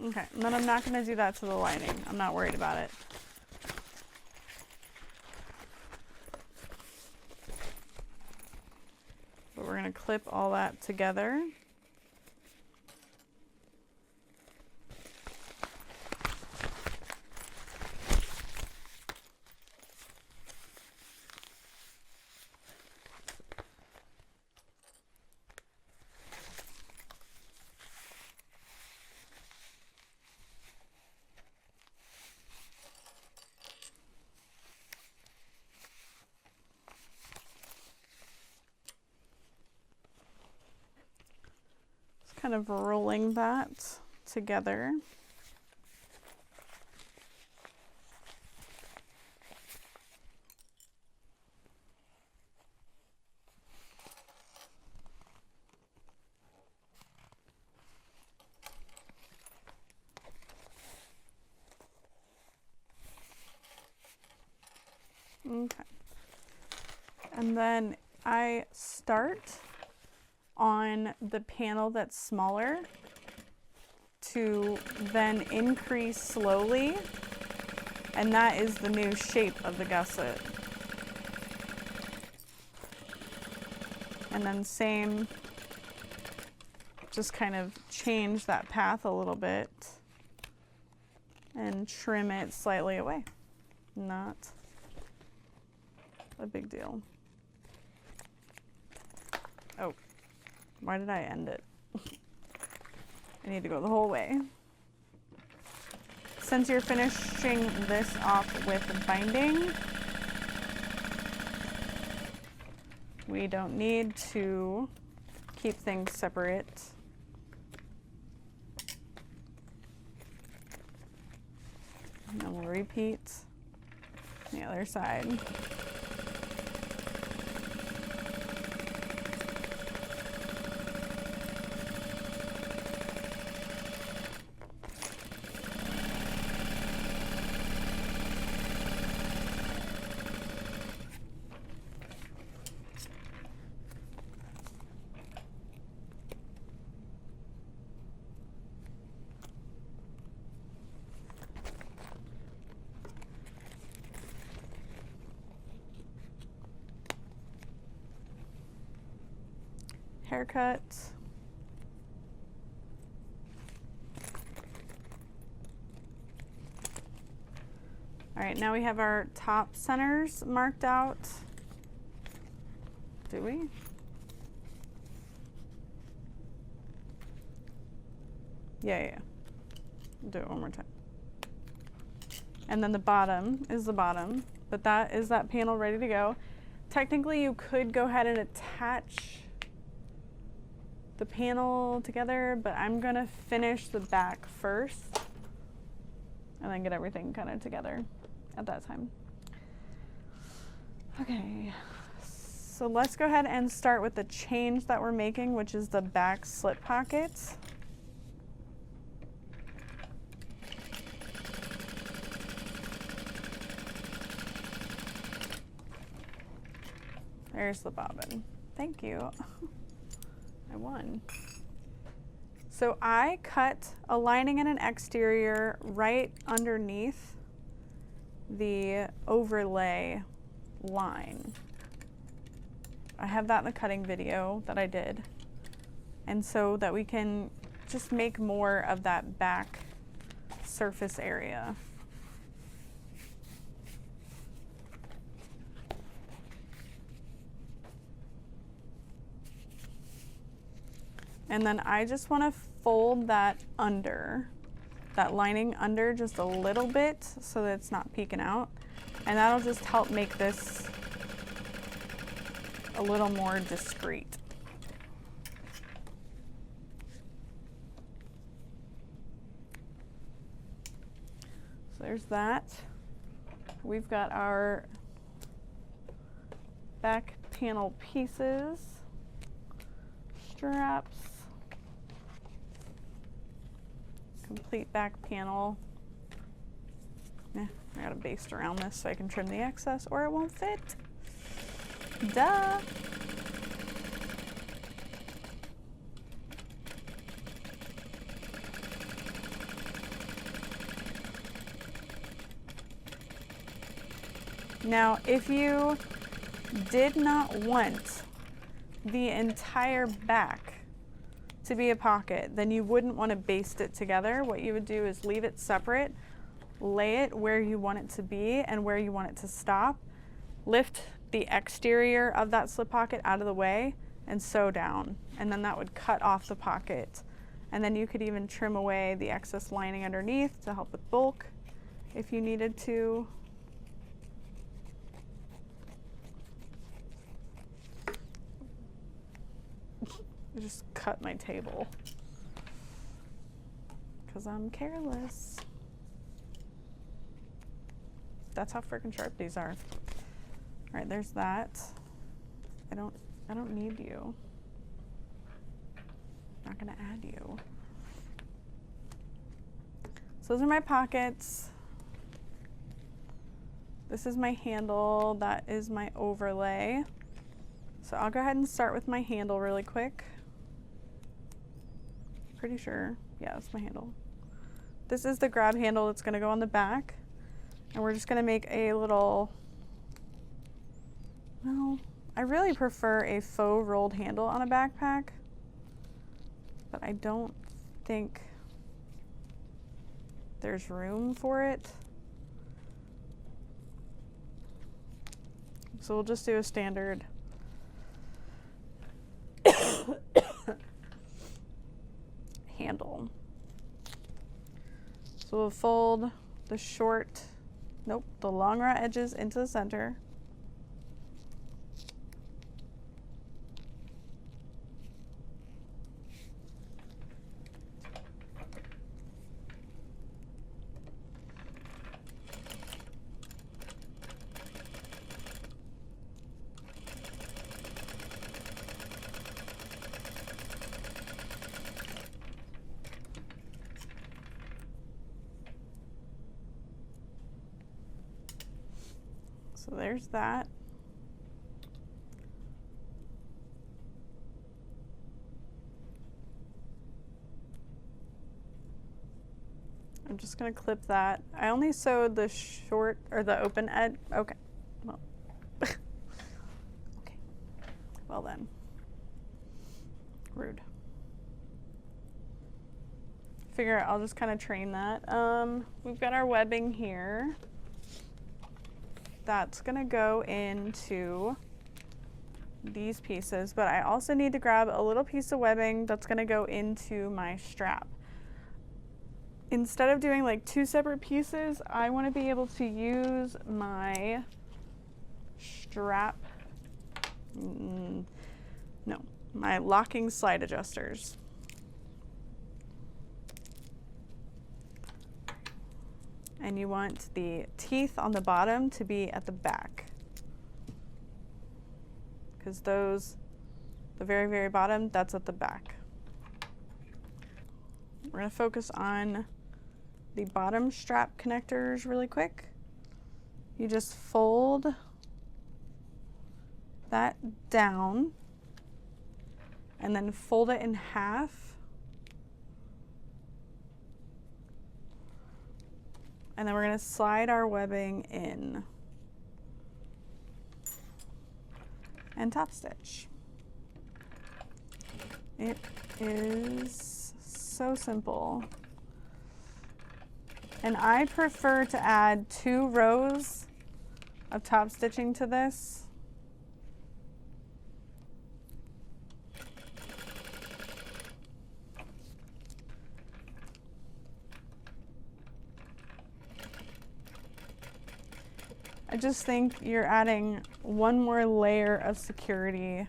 Okay, and then I'm not going to do that to the lining. I'm not worried about it. But we're going to clip all that together. Kind of rolling that together. Okay. And then I start on the panel that's smaller to then increase slowly, and that is the new shape of the gusset. And then same, just kind of change that path a little bit and trim it slightly away. Not a big deal. Oh, why did I end it? I need to go the whole way. Since you're finishing this off with binding, we don't need to keep things separate. And then we'll repeat the other side. Haircut. All right, now we have our top centers marked out. Do we? Yeah. Do it one more time. And then the bottom is the bottom, but that is that panel ready to go. Technically, you could go ahead and attach the panel together, but I'm gonna finish the back first and then get everything kind of together at that time. Okay, so let's go ahead and start with the change that we're making, which is the back slip pocket. There's the bobbin. Thank you. I won. So I cut a lining and an exterior right underneath the overlay line. I have that in the cutting video that I did. And so that we can just make more of that back surface area. And then I just want to fold that under, that lining under just a little bit so that it's not peeking out. And that'll just help make this a little more discreet. So there's that. We've got our back panel pieces, straps, complete back panel. I gotta baste around this so I can trim the excess or it won't fit. Duh. Now, if you did not want the entire back to be a pocket, then you wouldn't want to baste it together. What you would do is leave it separate, lay it where you want it to be and where you want it to stop, lift the exterior of that slip pocket out of the way and sew down, and then that would cut off the pocket. And then you could even trim away the excess lining underneath to help with bulk if you needed to. I just cut my table because I'm careless. That's how freaking sharp these are. All right, there's that. I don't need you. I'm not gonna add you. So those are my pockets. This is my handle, that is my overlay. So I'll go ahead and start with my handle really quick. Pretty sure, yeah, that's my handle. This is the grab handle that's gonna go on the back. And we're just gonna make a little, well, I really prefer a faux rolled handle on a backpack, but I don't think there's room for it. So we'll just do a standard handle. So we'll fold the short, the long raw edges into the center. So there's that. I'm just gonna clip that. I only sewed the short or the open edge. Okay. Well, okay. Well then. Rude. Figure I'll just kind of train that. We've got our webbing here. That's gonna go into these pieces, but I also need to grab a little piece of webbing that's gonna go into my strap. Instead of doing like two separate pieces, I want to be able to use my strap, no, my locking slide adjusters. And you want the teeth on the bottom to be at the back, because those, the very, very bottom, that's at the back. We're going to focus on the bottom strap connectors really quick. You just fold that down and then fold it in half. And then we're going to slide our webbing in and top stitch. It is so simple. And I prefer to add 2 rows of top stitching to this. I just think you're adding one more layer of security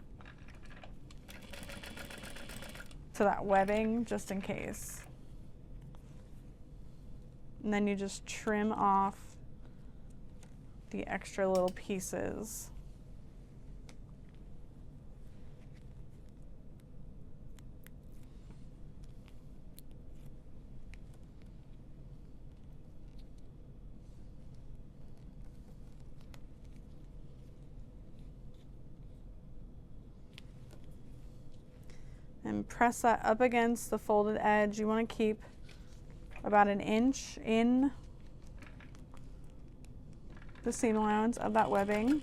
to that webbing, just in case. And then you just trim off the extra little pieces. And press that up against the folded edge. You want to keep about 1 inch in the seam allowance of that webbing.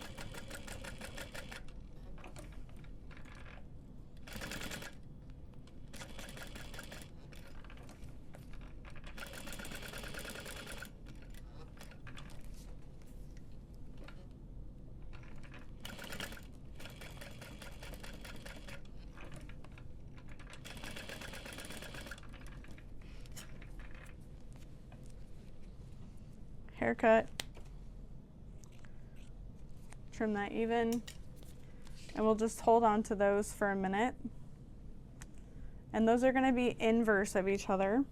Haircut, trim that even, and we'll just hold on to those for a minute. And those are going to be inverse of each other.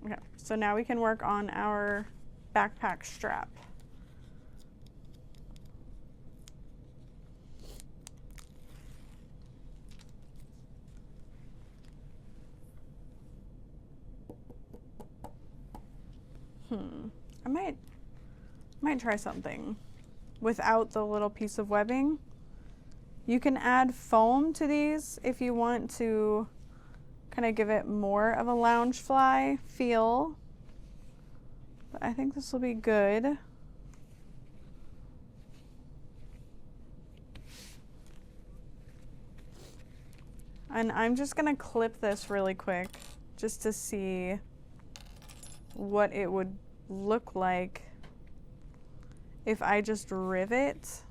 Okay, so now we can work on our backpack strap. I might Might try something without the little piece of webbing. You can add foam to these if you want to kind of give it more of a lounge fly feel. But I think this will be good. And I'm just gonna clip this really quick just to see what it would look like if I just rivet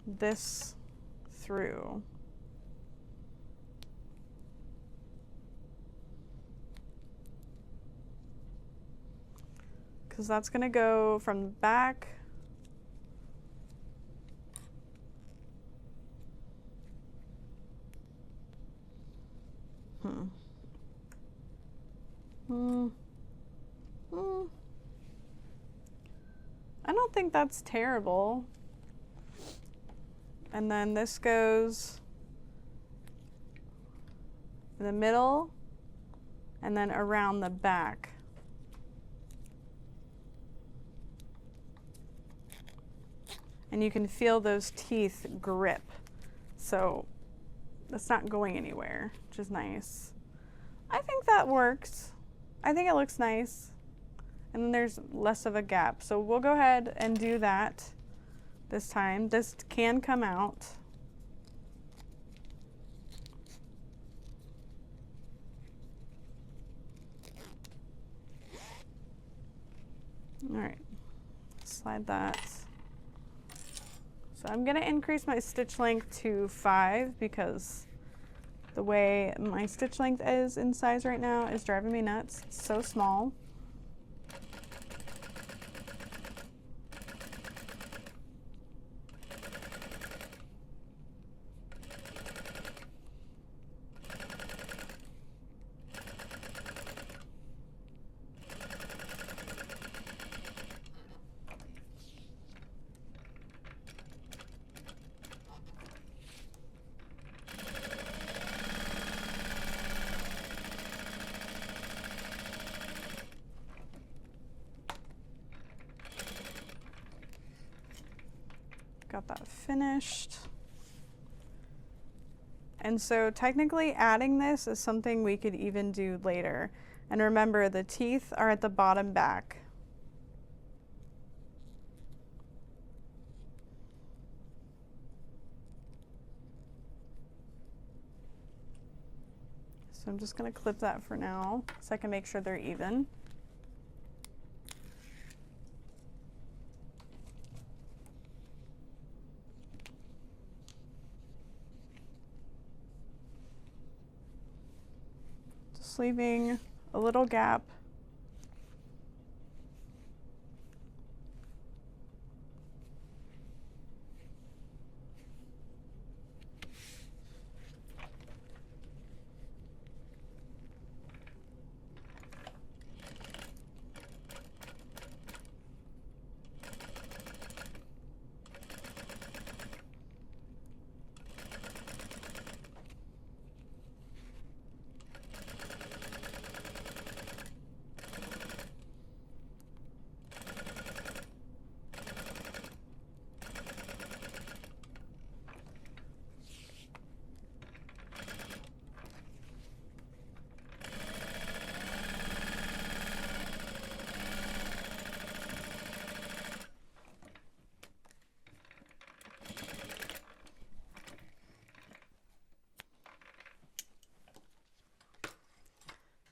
this through. Because that's gonna go from the back I don't think that's terrible. And then this goes in the middle and then around the back. And you can feel those teeth grip. So that's not going anywhere, which is nice. I think that works. I think it looks nice. And then there's less of a gap. So we'll go ahead and do that this time. This can come out. All right, slide that. So I'm gonna increase my stitch length to 5 because the way my stitch length is in size right now is driving me nuts. It's so small. Got that finished. And so technically adding this is something we could even do later. And remember, the teeth are at the bottom back. So I'm just gonna clip that for now so I can make sure they're even. Leaving a little gap.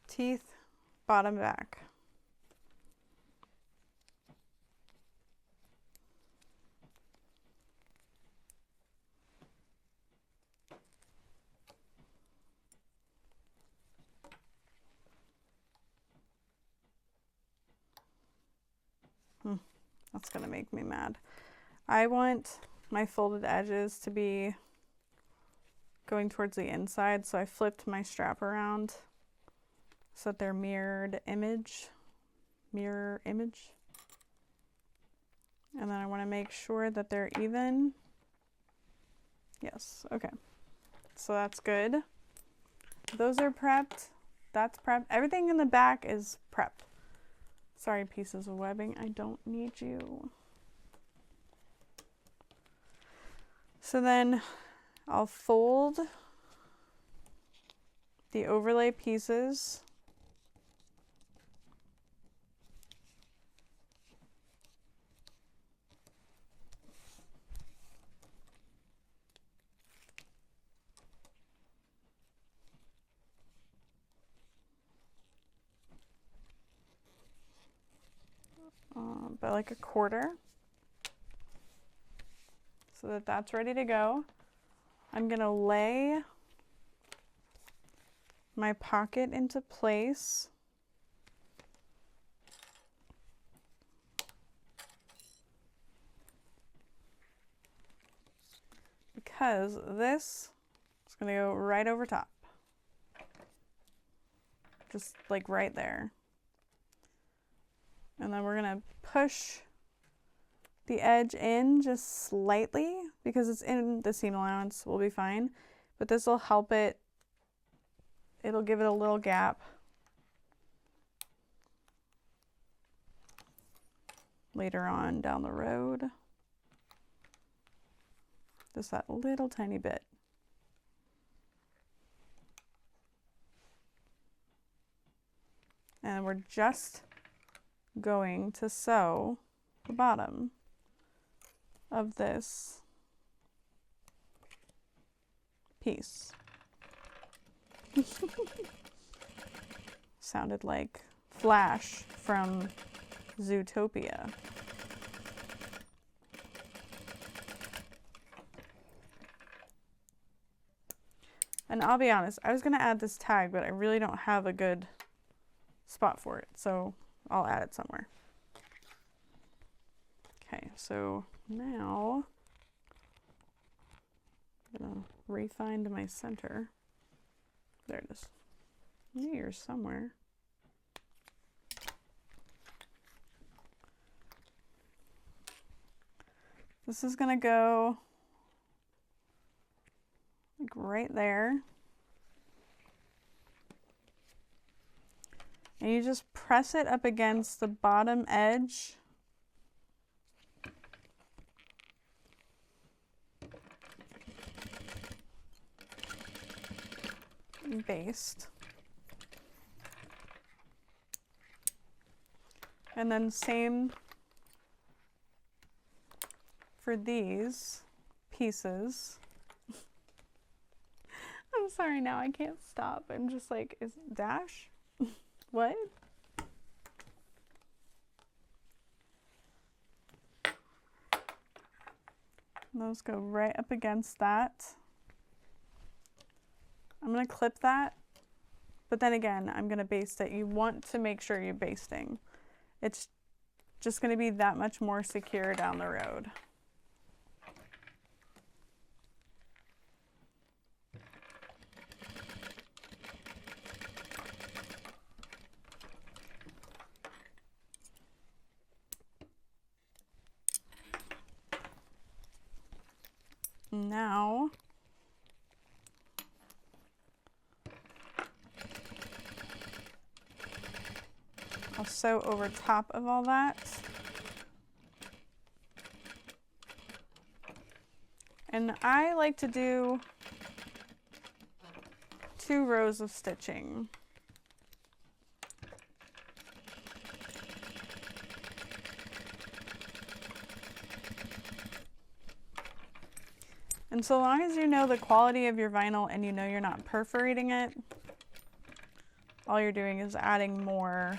Teeth, bottom back. That's gonna make me mad. I want my folded edges to be going towards the inside, so I flipped my strap around so that they're mirror image. And then I want to make sure that they're even. Yes, okay. So that's good. Those are prepped. that's prepped. Everything in the back is prepped. Sorry, pieces of webbing, I don't need you. So then I'll fold the overlay pieces. By like a quarter, so that that's ready to go. I'm gonna lay my pocket into place. Because this is gonna go right over top. Just like right there. And then we're gonna push the edge in just slightly because it's in the seam allowance, we'll be fine. But this will help it, it'll give it a little gap. Later on down the road. Just that little tiny bit. And we're just going to sew the bottom of this piece. Sounded like Flash from Zootopia. And I'll be honest, I was gonna add this tag, but I really don't have a good spot for it, so I'll add it somewhere. Okay, so now I'm gonna re-find my center. There it is. Here somewhere. This is gonna go like right there. And you just press it up against the bottom edge. And baste. And then same for these pieces. I'm sorry, now I can't stop. I'm just like, is dash? What? Those go right up against that. I'm gonna clip that, but then again, I'm gonna baste it. You want to make sure you're basting. It's just gonna be that much more secure down the road. Now, I'll sew over top of all that. And I like to do 2 rows of stitching. And so long as you know the quality of your vinyl and you know you're not perforating it, all you're doing is adding more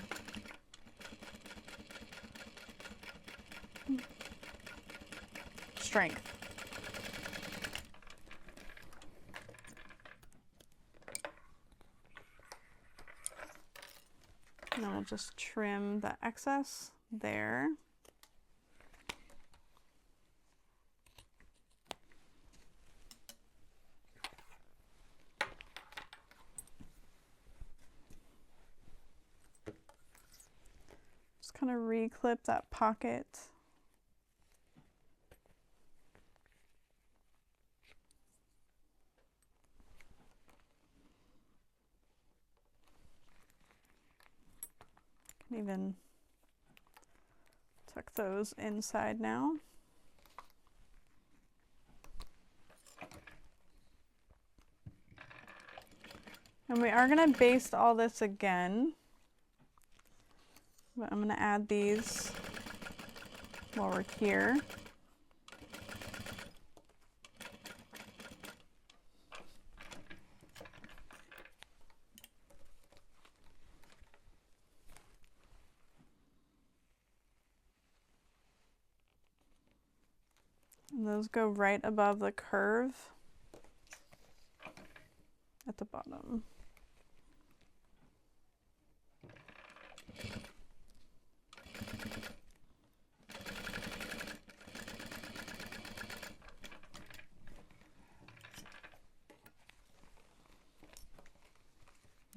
strength. And then we'll just trim the excess there. Kind of re-clip that pocket. Even tuck those inside now. And we are going to baste all this again. But I'm going to add these while we're here. And those go right above the curve at the bottom.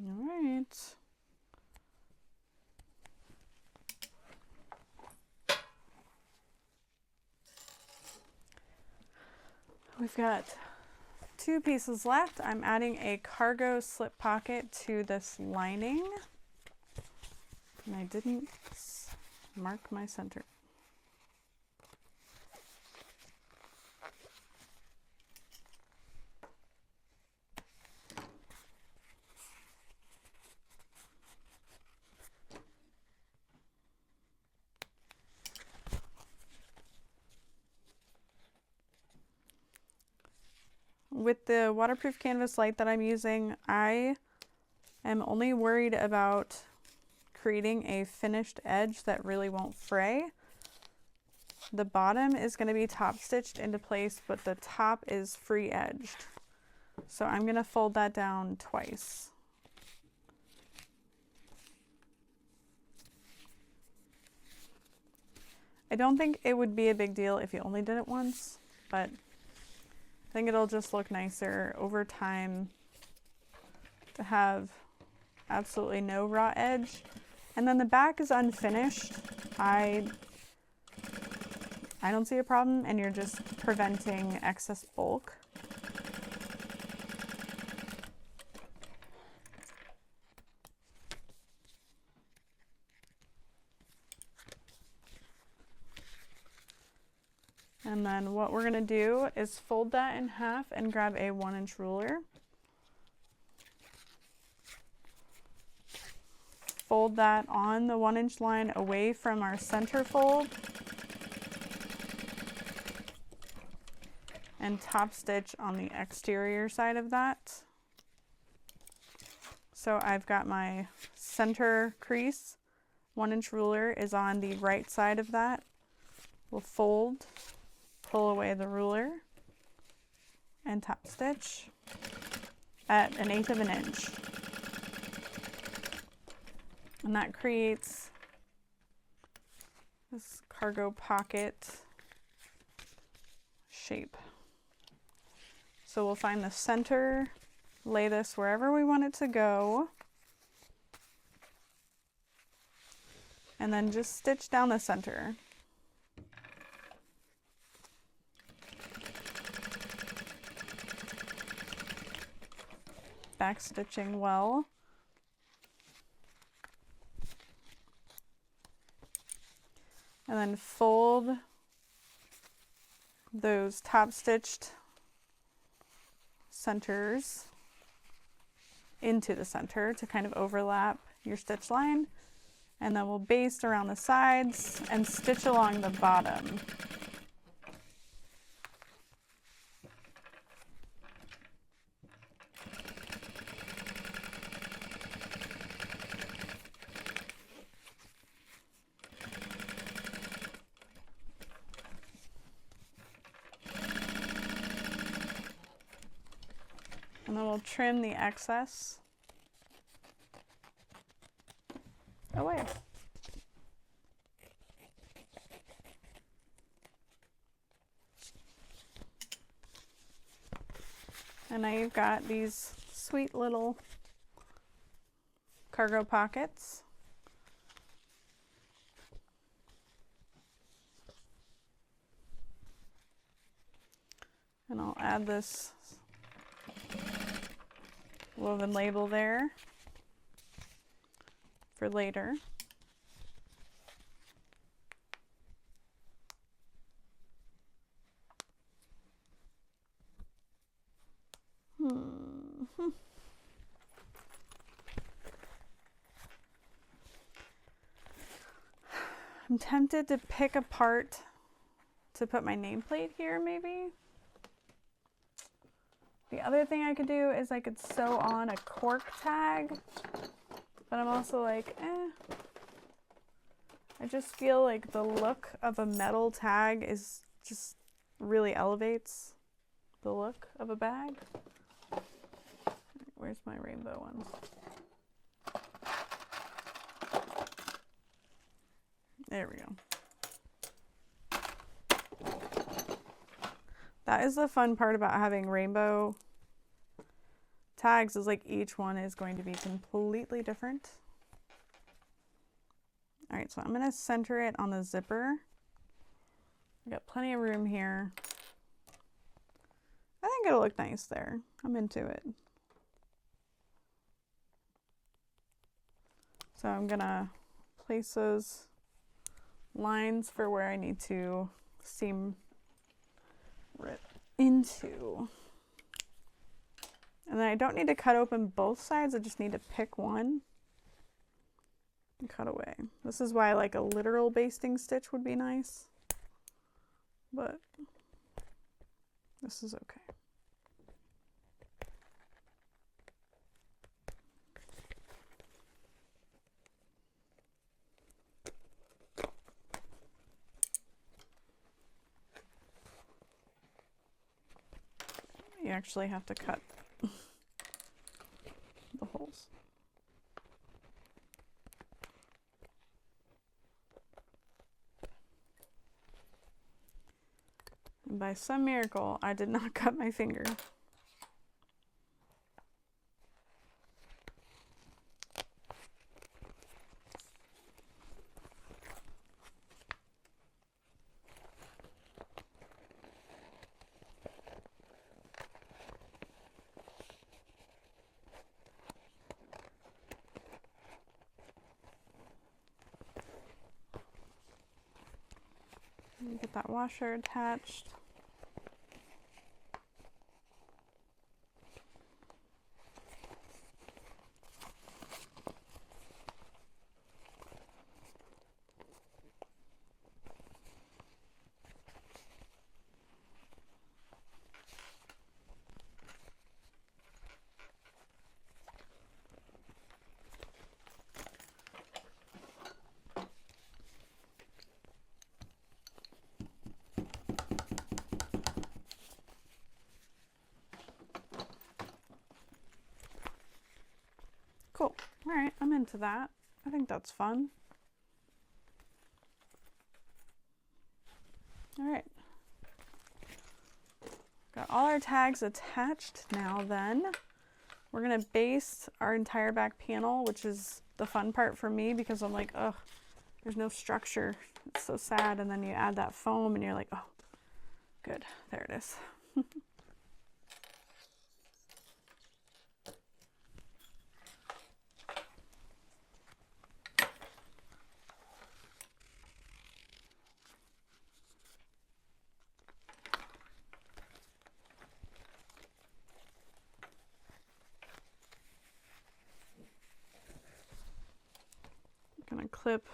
All right. We've got 2 pieces left. I'm adding a cargo slip pocket to this lining. And I didn't mark my center. With the waterproof canvas light that I'm using, I am only worried about creating a finished edge that really won't fray. The bottom is going to be top stitched into place, but the top is free edged. So I'm going to fold that down twice. I don't think it would be a big deal if you only did it once, but I think it'll just look nicer over time to have absolutely no raw edge. And then the back is unfinished. I don't see a problem, and you're just preventing excess bulk. And then what we're going to do is fold that in half and grab a 1-inch ruler. Fold that on the 1-inch line away from our center fold. And top stitch on the exterior side of that. So I've got my center crease. 1-inch ruler is on the right side of that. We'll fold, pull away the ruler, and top stitch at 1/8 of an inch. And that creates this cargo pocket shape. So we'll find the center, lay this wherever we want it to go, and then just stitch down the center. Back stitching well. And then fold those top stitched centers into the center to kind of overlap your stitch line. And then we'll baste around the sides and stitch along the bottom. And then we'll trim the excess away. And now you've got these sweet little cargo pockets. And I'll add this woven label there for later. I'm tempted to pick a part to put my nameplate here, maybe. The other thing I could do is I could sew on a cork tag, but I'm also like, I just feel like the look of a metal tag is just really elevates the look of a bag. Where's my rainbow ones? There we go. That is the fun part about having rainbow tags, is like each one is going to be completely different. All right, so I'm gonna center it on the zipper. I got plenty of room here. I think it'll look nice there. I'm into it. So I'm gonna place those lines for where I need to seam rip into. And then I don't need to cut open both sides, I just need to pick one and cut away. This is why like a literal basting stitch would be nice, but this is okay. You actually have to cut the holes. And by some miracle, I did not cut my finger. Get that washer attached. Cool. All right, I'm into that. I think that's fun. All right. Got all our tags attached now then. We're gonna baste our entire back panel, which is the fun part for me because I'm like, ugh, there's no structure. It's so sad. And then you add that foam and you're like, oh, good, there it is. Gonna clip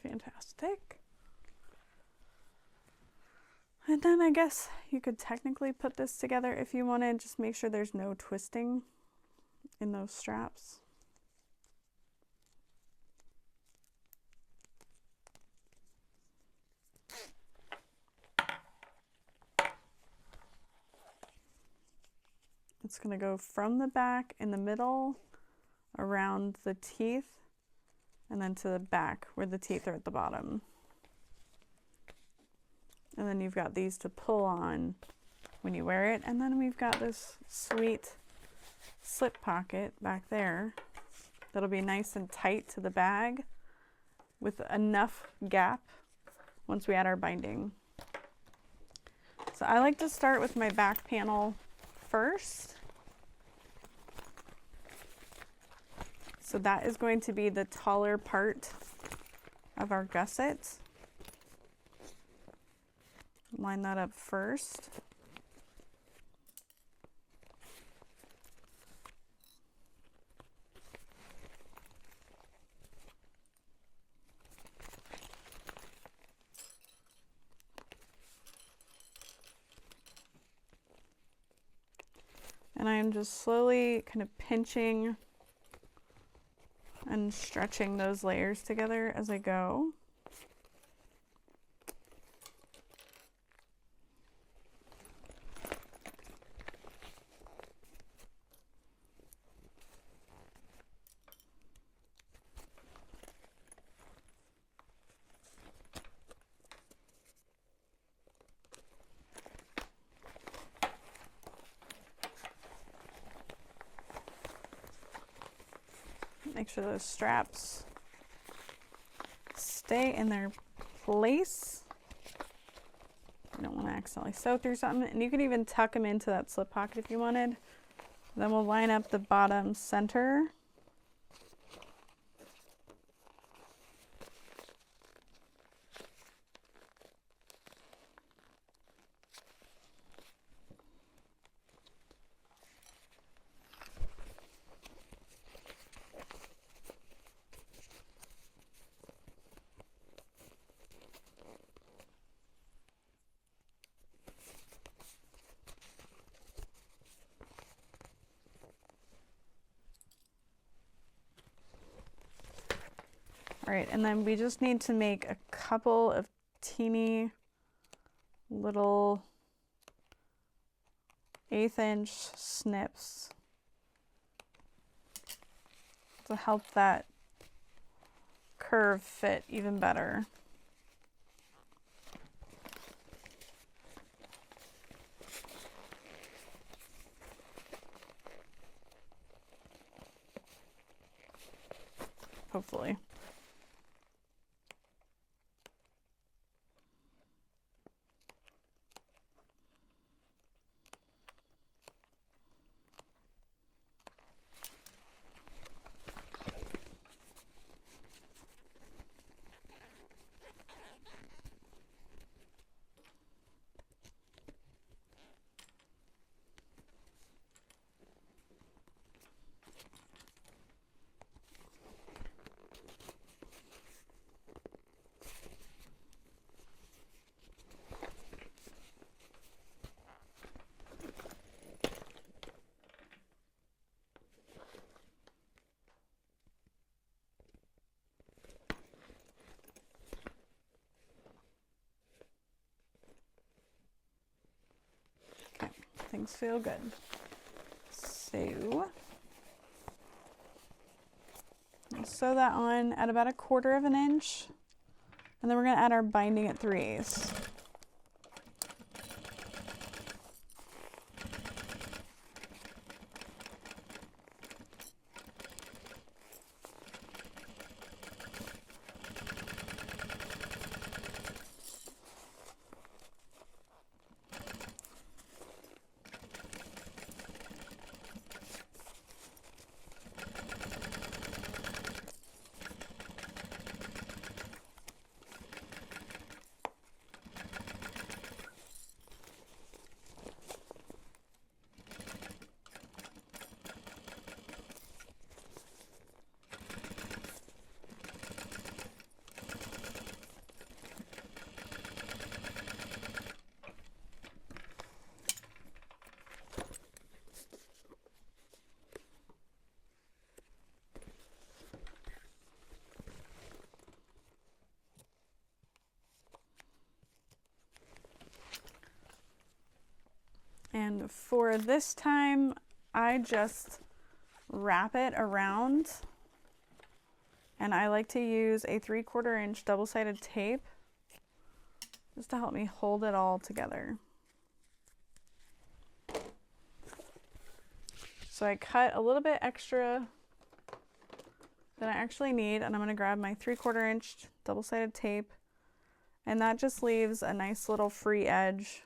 fantastic. And then I guess you could technically put this together if you wanted. Just make sure there's no twisting in those straps. It's going to go from the back in the middle, around the teeth, and then to the back where the teeth are at the bottom. And then you've got these to pull on when you wear it. And then we've got this sweet slip pocket back there that'll be nice and tight to the bag with enough gap once we add our binding. So I like to start with my back panel first. So that is going to be the taller part of our gusset. Line that up first. And I'm just slowly kind of pinching and stretching those layers together as I go. Make sure those straps stay in their place. You don't want to accidentally sew through something. And you could even tuck them into that slip pocket if you wanted. Then we'll line up the bottom center. All right, and then we just need to make a couple of teeny little 1/8 inch snips to help that curve fit even better. Hopefully. Things feel good. So I'll sew that on at about 1/4 inch, and then we're going to add our binding at 3/8. And for this time, I just wrap it around, and I like to use a 3/4 inch double-sided tape just to help me hold it all together. So I cut a little bit extra than I actually need, and I'm going to grab my 3/4 inch double-sided tape, and that just leaves a nice little free edge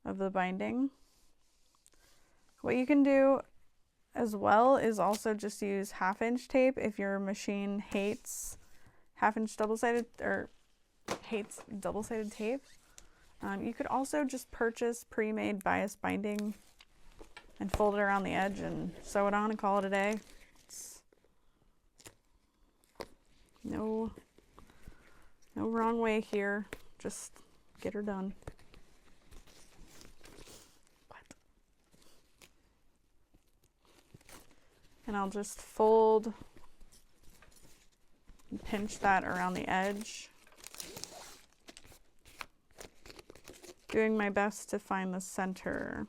of the binding. What you can do as well is also just use 1/2 inch tape if your machine hates 1/2 inch double-sided or hates double-sided tape. You could also just purchase pre-made bias binding and fold it around the edge and sew it on and call it a day. It's no wrong way here. Just get her done. And I'll just fold and pinch that around the edge, doing my best to find the center.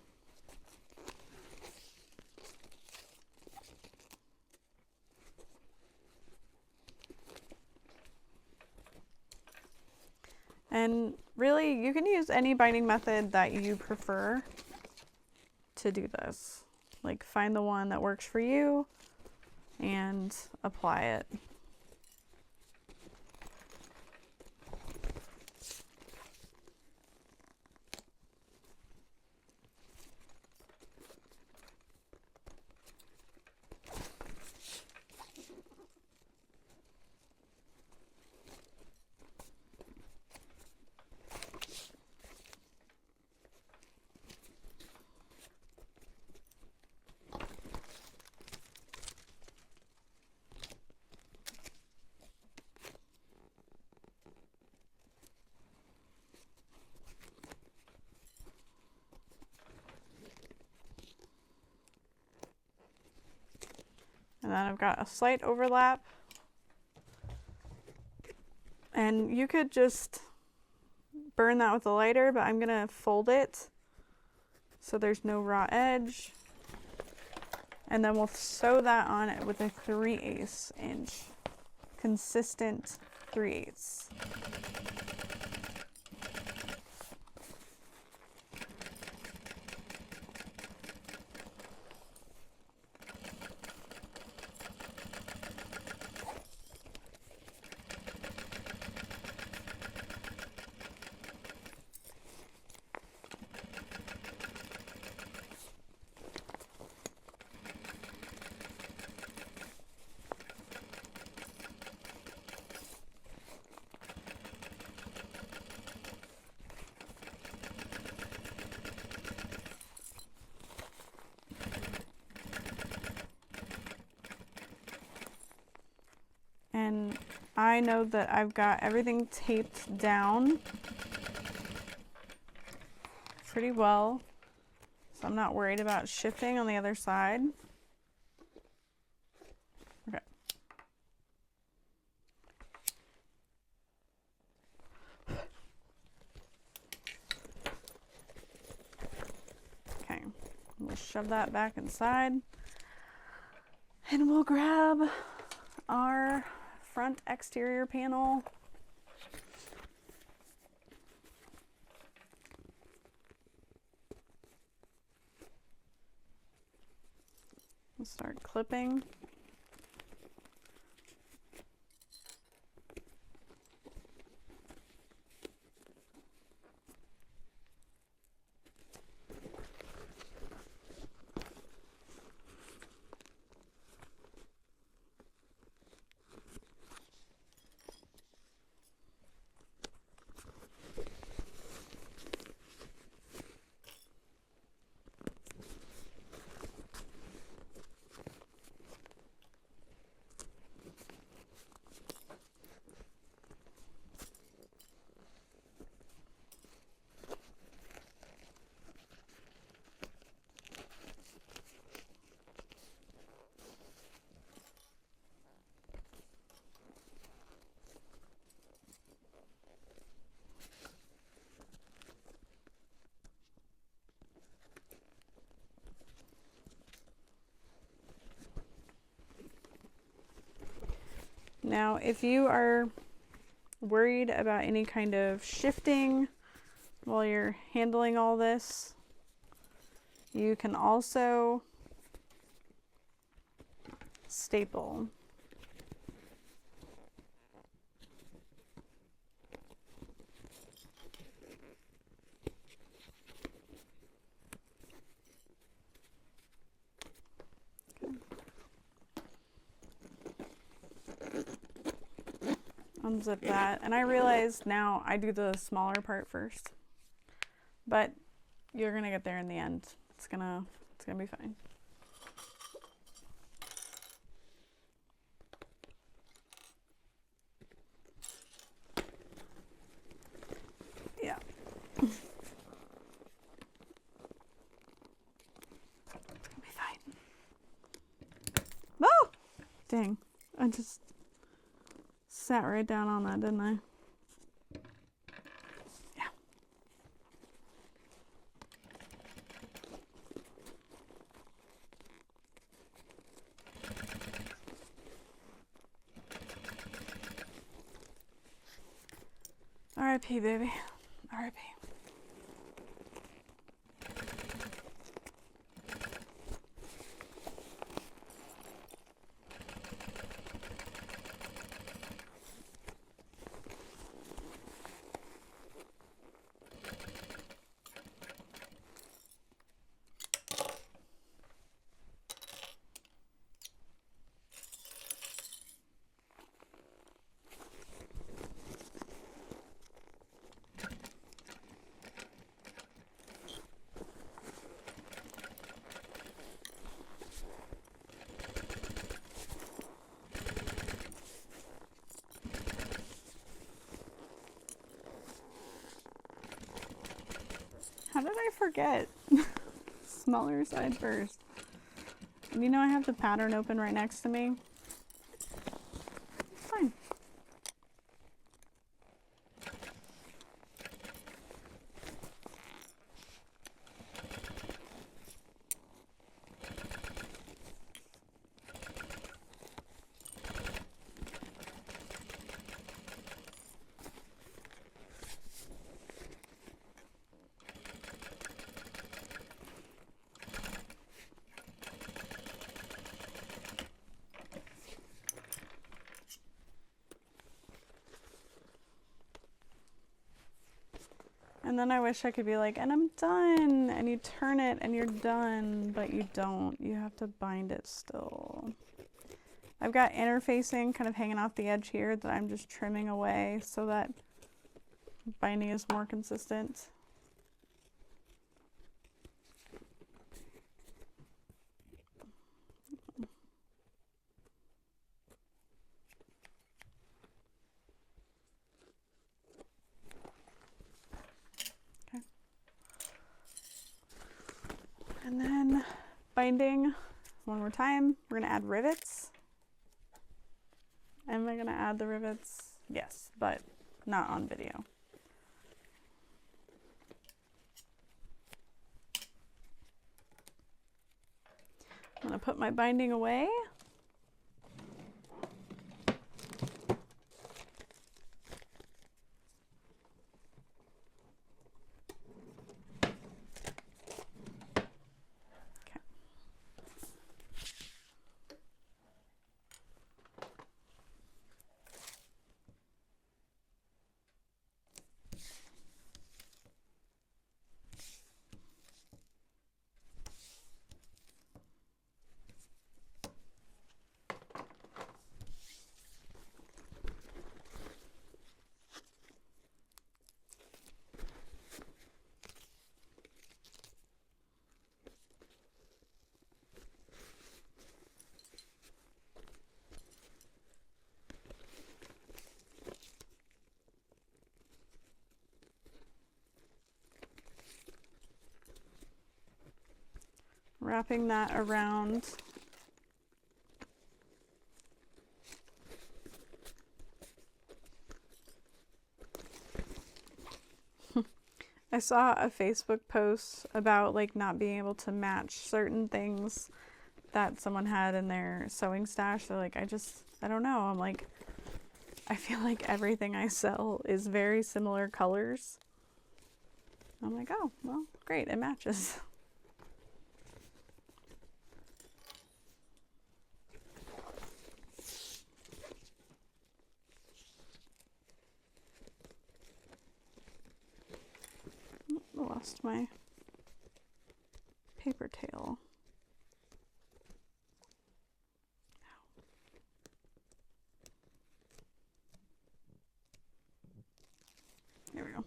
And really, you can use any binding method that you prefer to do this. Like, find the one that works for you and apply it. And then I've got a slight overlap. And you could just burn that with a lighter, but I'm gonna fold it so there's no raw edge. And then we'll sew that on it with a 3/8 inch, consistent 3/8. And I know that I've got everything taped down pretty well, so I'm not worried about shifting on the other side. Okay. Okay, we'll shove that back inside, and we'll grab our front exterior panel. We'll start clipping. Now, if you are worried about any kind of shifting while you're handling all this, you can also staple. Unzip that, and I realize now I do the smaller part first, but you're gonna get there in the end. It's gonna be fine. Yeah. It's gonna be fine. Oh! Dang. I just sat right down on that, didn't I? Yeah. R.I.P. baby. R.I.P. How did I forget? Smaller side first. You know I have the pattern open right next to me. Fine. And then I wish I could be like, and I'm done, and you turn it and you're done, but you don't. You have to bind it still. I've got interfacing kind of hanging off the edge here that I'm just trimming away so that binding is more consistent. And then binding one more time. We're going to add rivets. Am I going to add the rivets? Yes, but not on video. I'm going to put my binding away. Wrapping that around. I saw a Facebook post about like not being able to match certain things that someone had in their sewing stash. They're like, I don't know. I'm like, I feel like everything I sell is very similar colors. I'm like, oh, well, great, it matches. Lost my paper tail. There we go.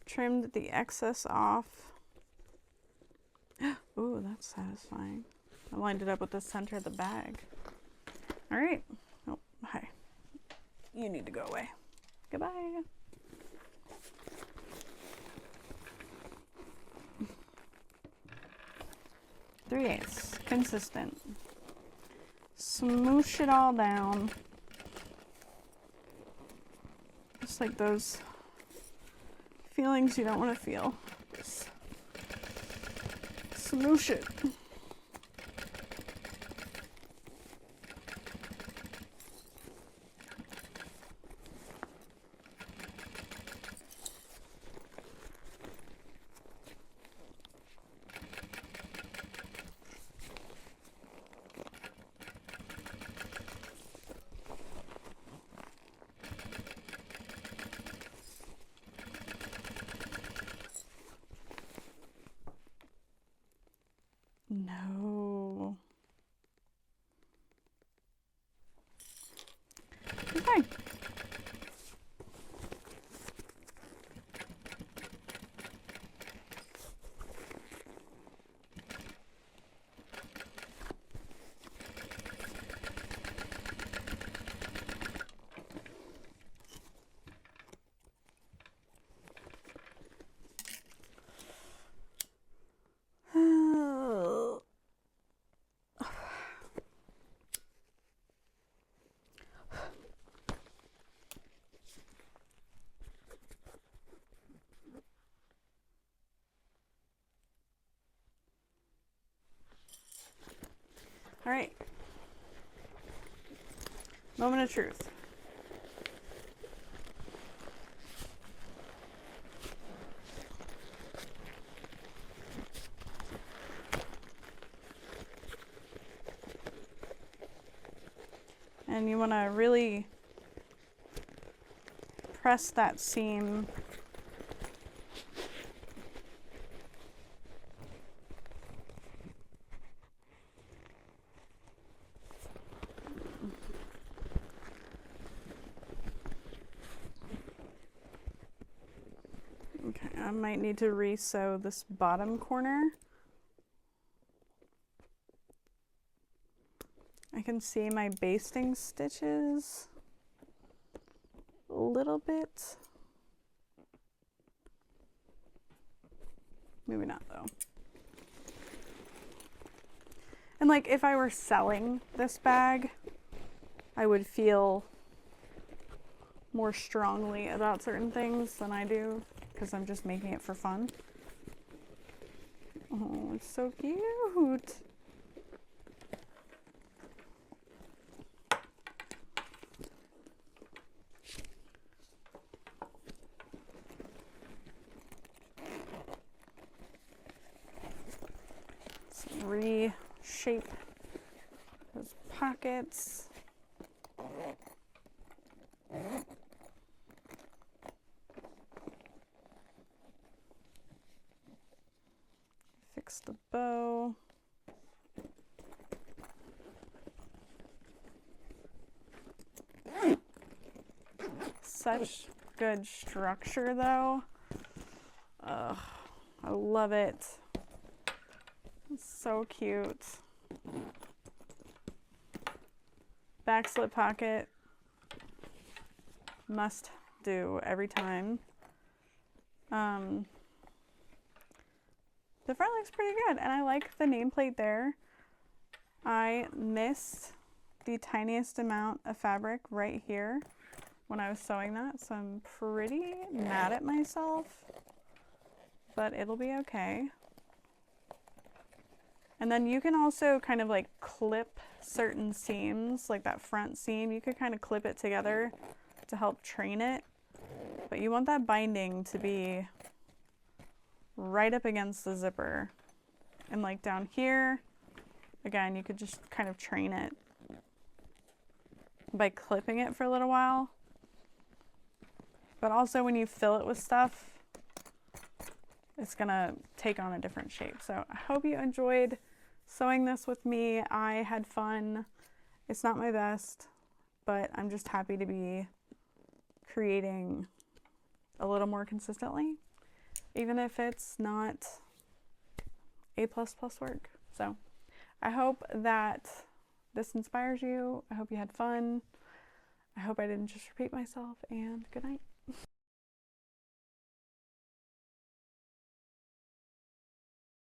Trimmed the excess off. Ooh, that's satisfying. I lined it up with the center of the bag. All right. Oh, hi. You need to go away. Goodbye. Three-eighths, consistent. Smoosh it all down. Just like those feelings you don't want to feel. Just smoosh it. No. Okay. All right. Moment of truth. And you want to really press that seam I might need to re-sew this bottom corner. I can see my basting stitches a little bit. Maybe not though. And like if I were selling this bag, I would feel more strongly about certain things than I do because I'm just making it for fun. Oh, it's so cute. Let's reshape those pockets. Fix the bow. such good structure though. Ugh, I love it. It's so cute. Back slip pocket, must do every time. The front looks pretty good, and I like the nameplate there. I missed the tiniest amount of fabric right here when I was sewing that, so I'm pretty mad at myself, but it'll be okay. And then you can also kind of like clip certain seams, like that front seam, you could kind of clip it together to help train it, but you want that binding to be right up against the zipper. And like down here, again, you could just kind of train it by clipping it for a little while. But also when you fill it with stuff, it's gonna take on a different shape. So I hope you enjoyed sewing this with me. I had fun. It's not my best, but I'm just happy to be creating a little more consistently, even if it's not A++ work. So I hope that this inspires you. I hope you had fun. I hope I didn't just repeat myself, and good night.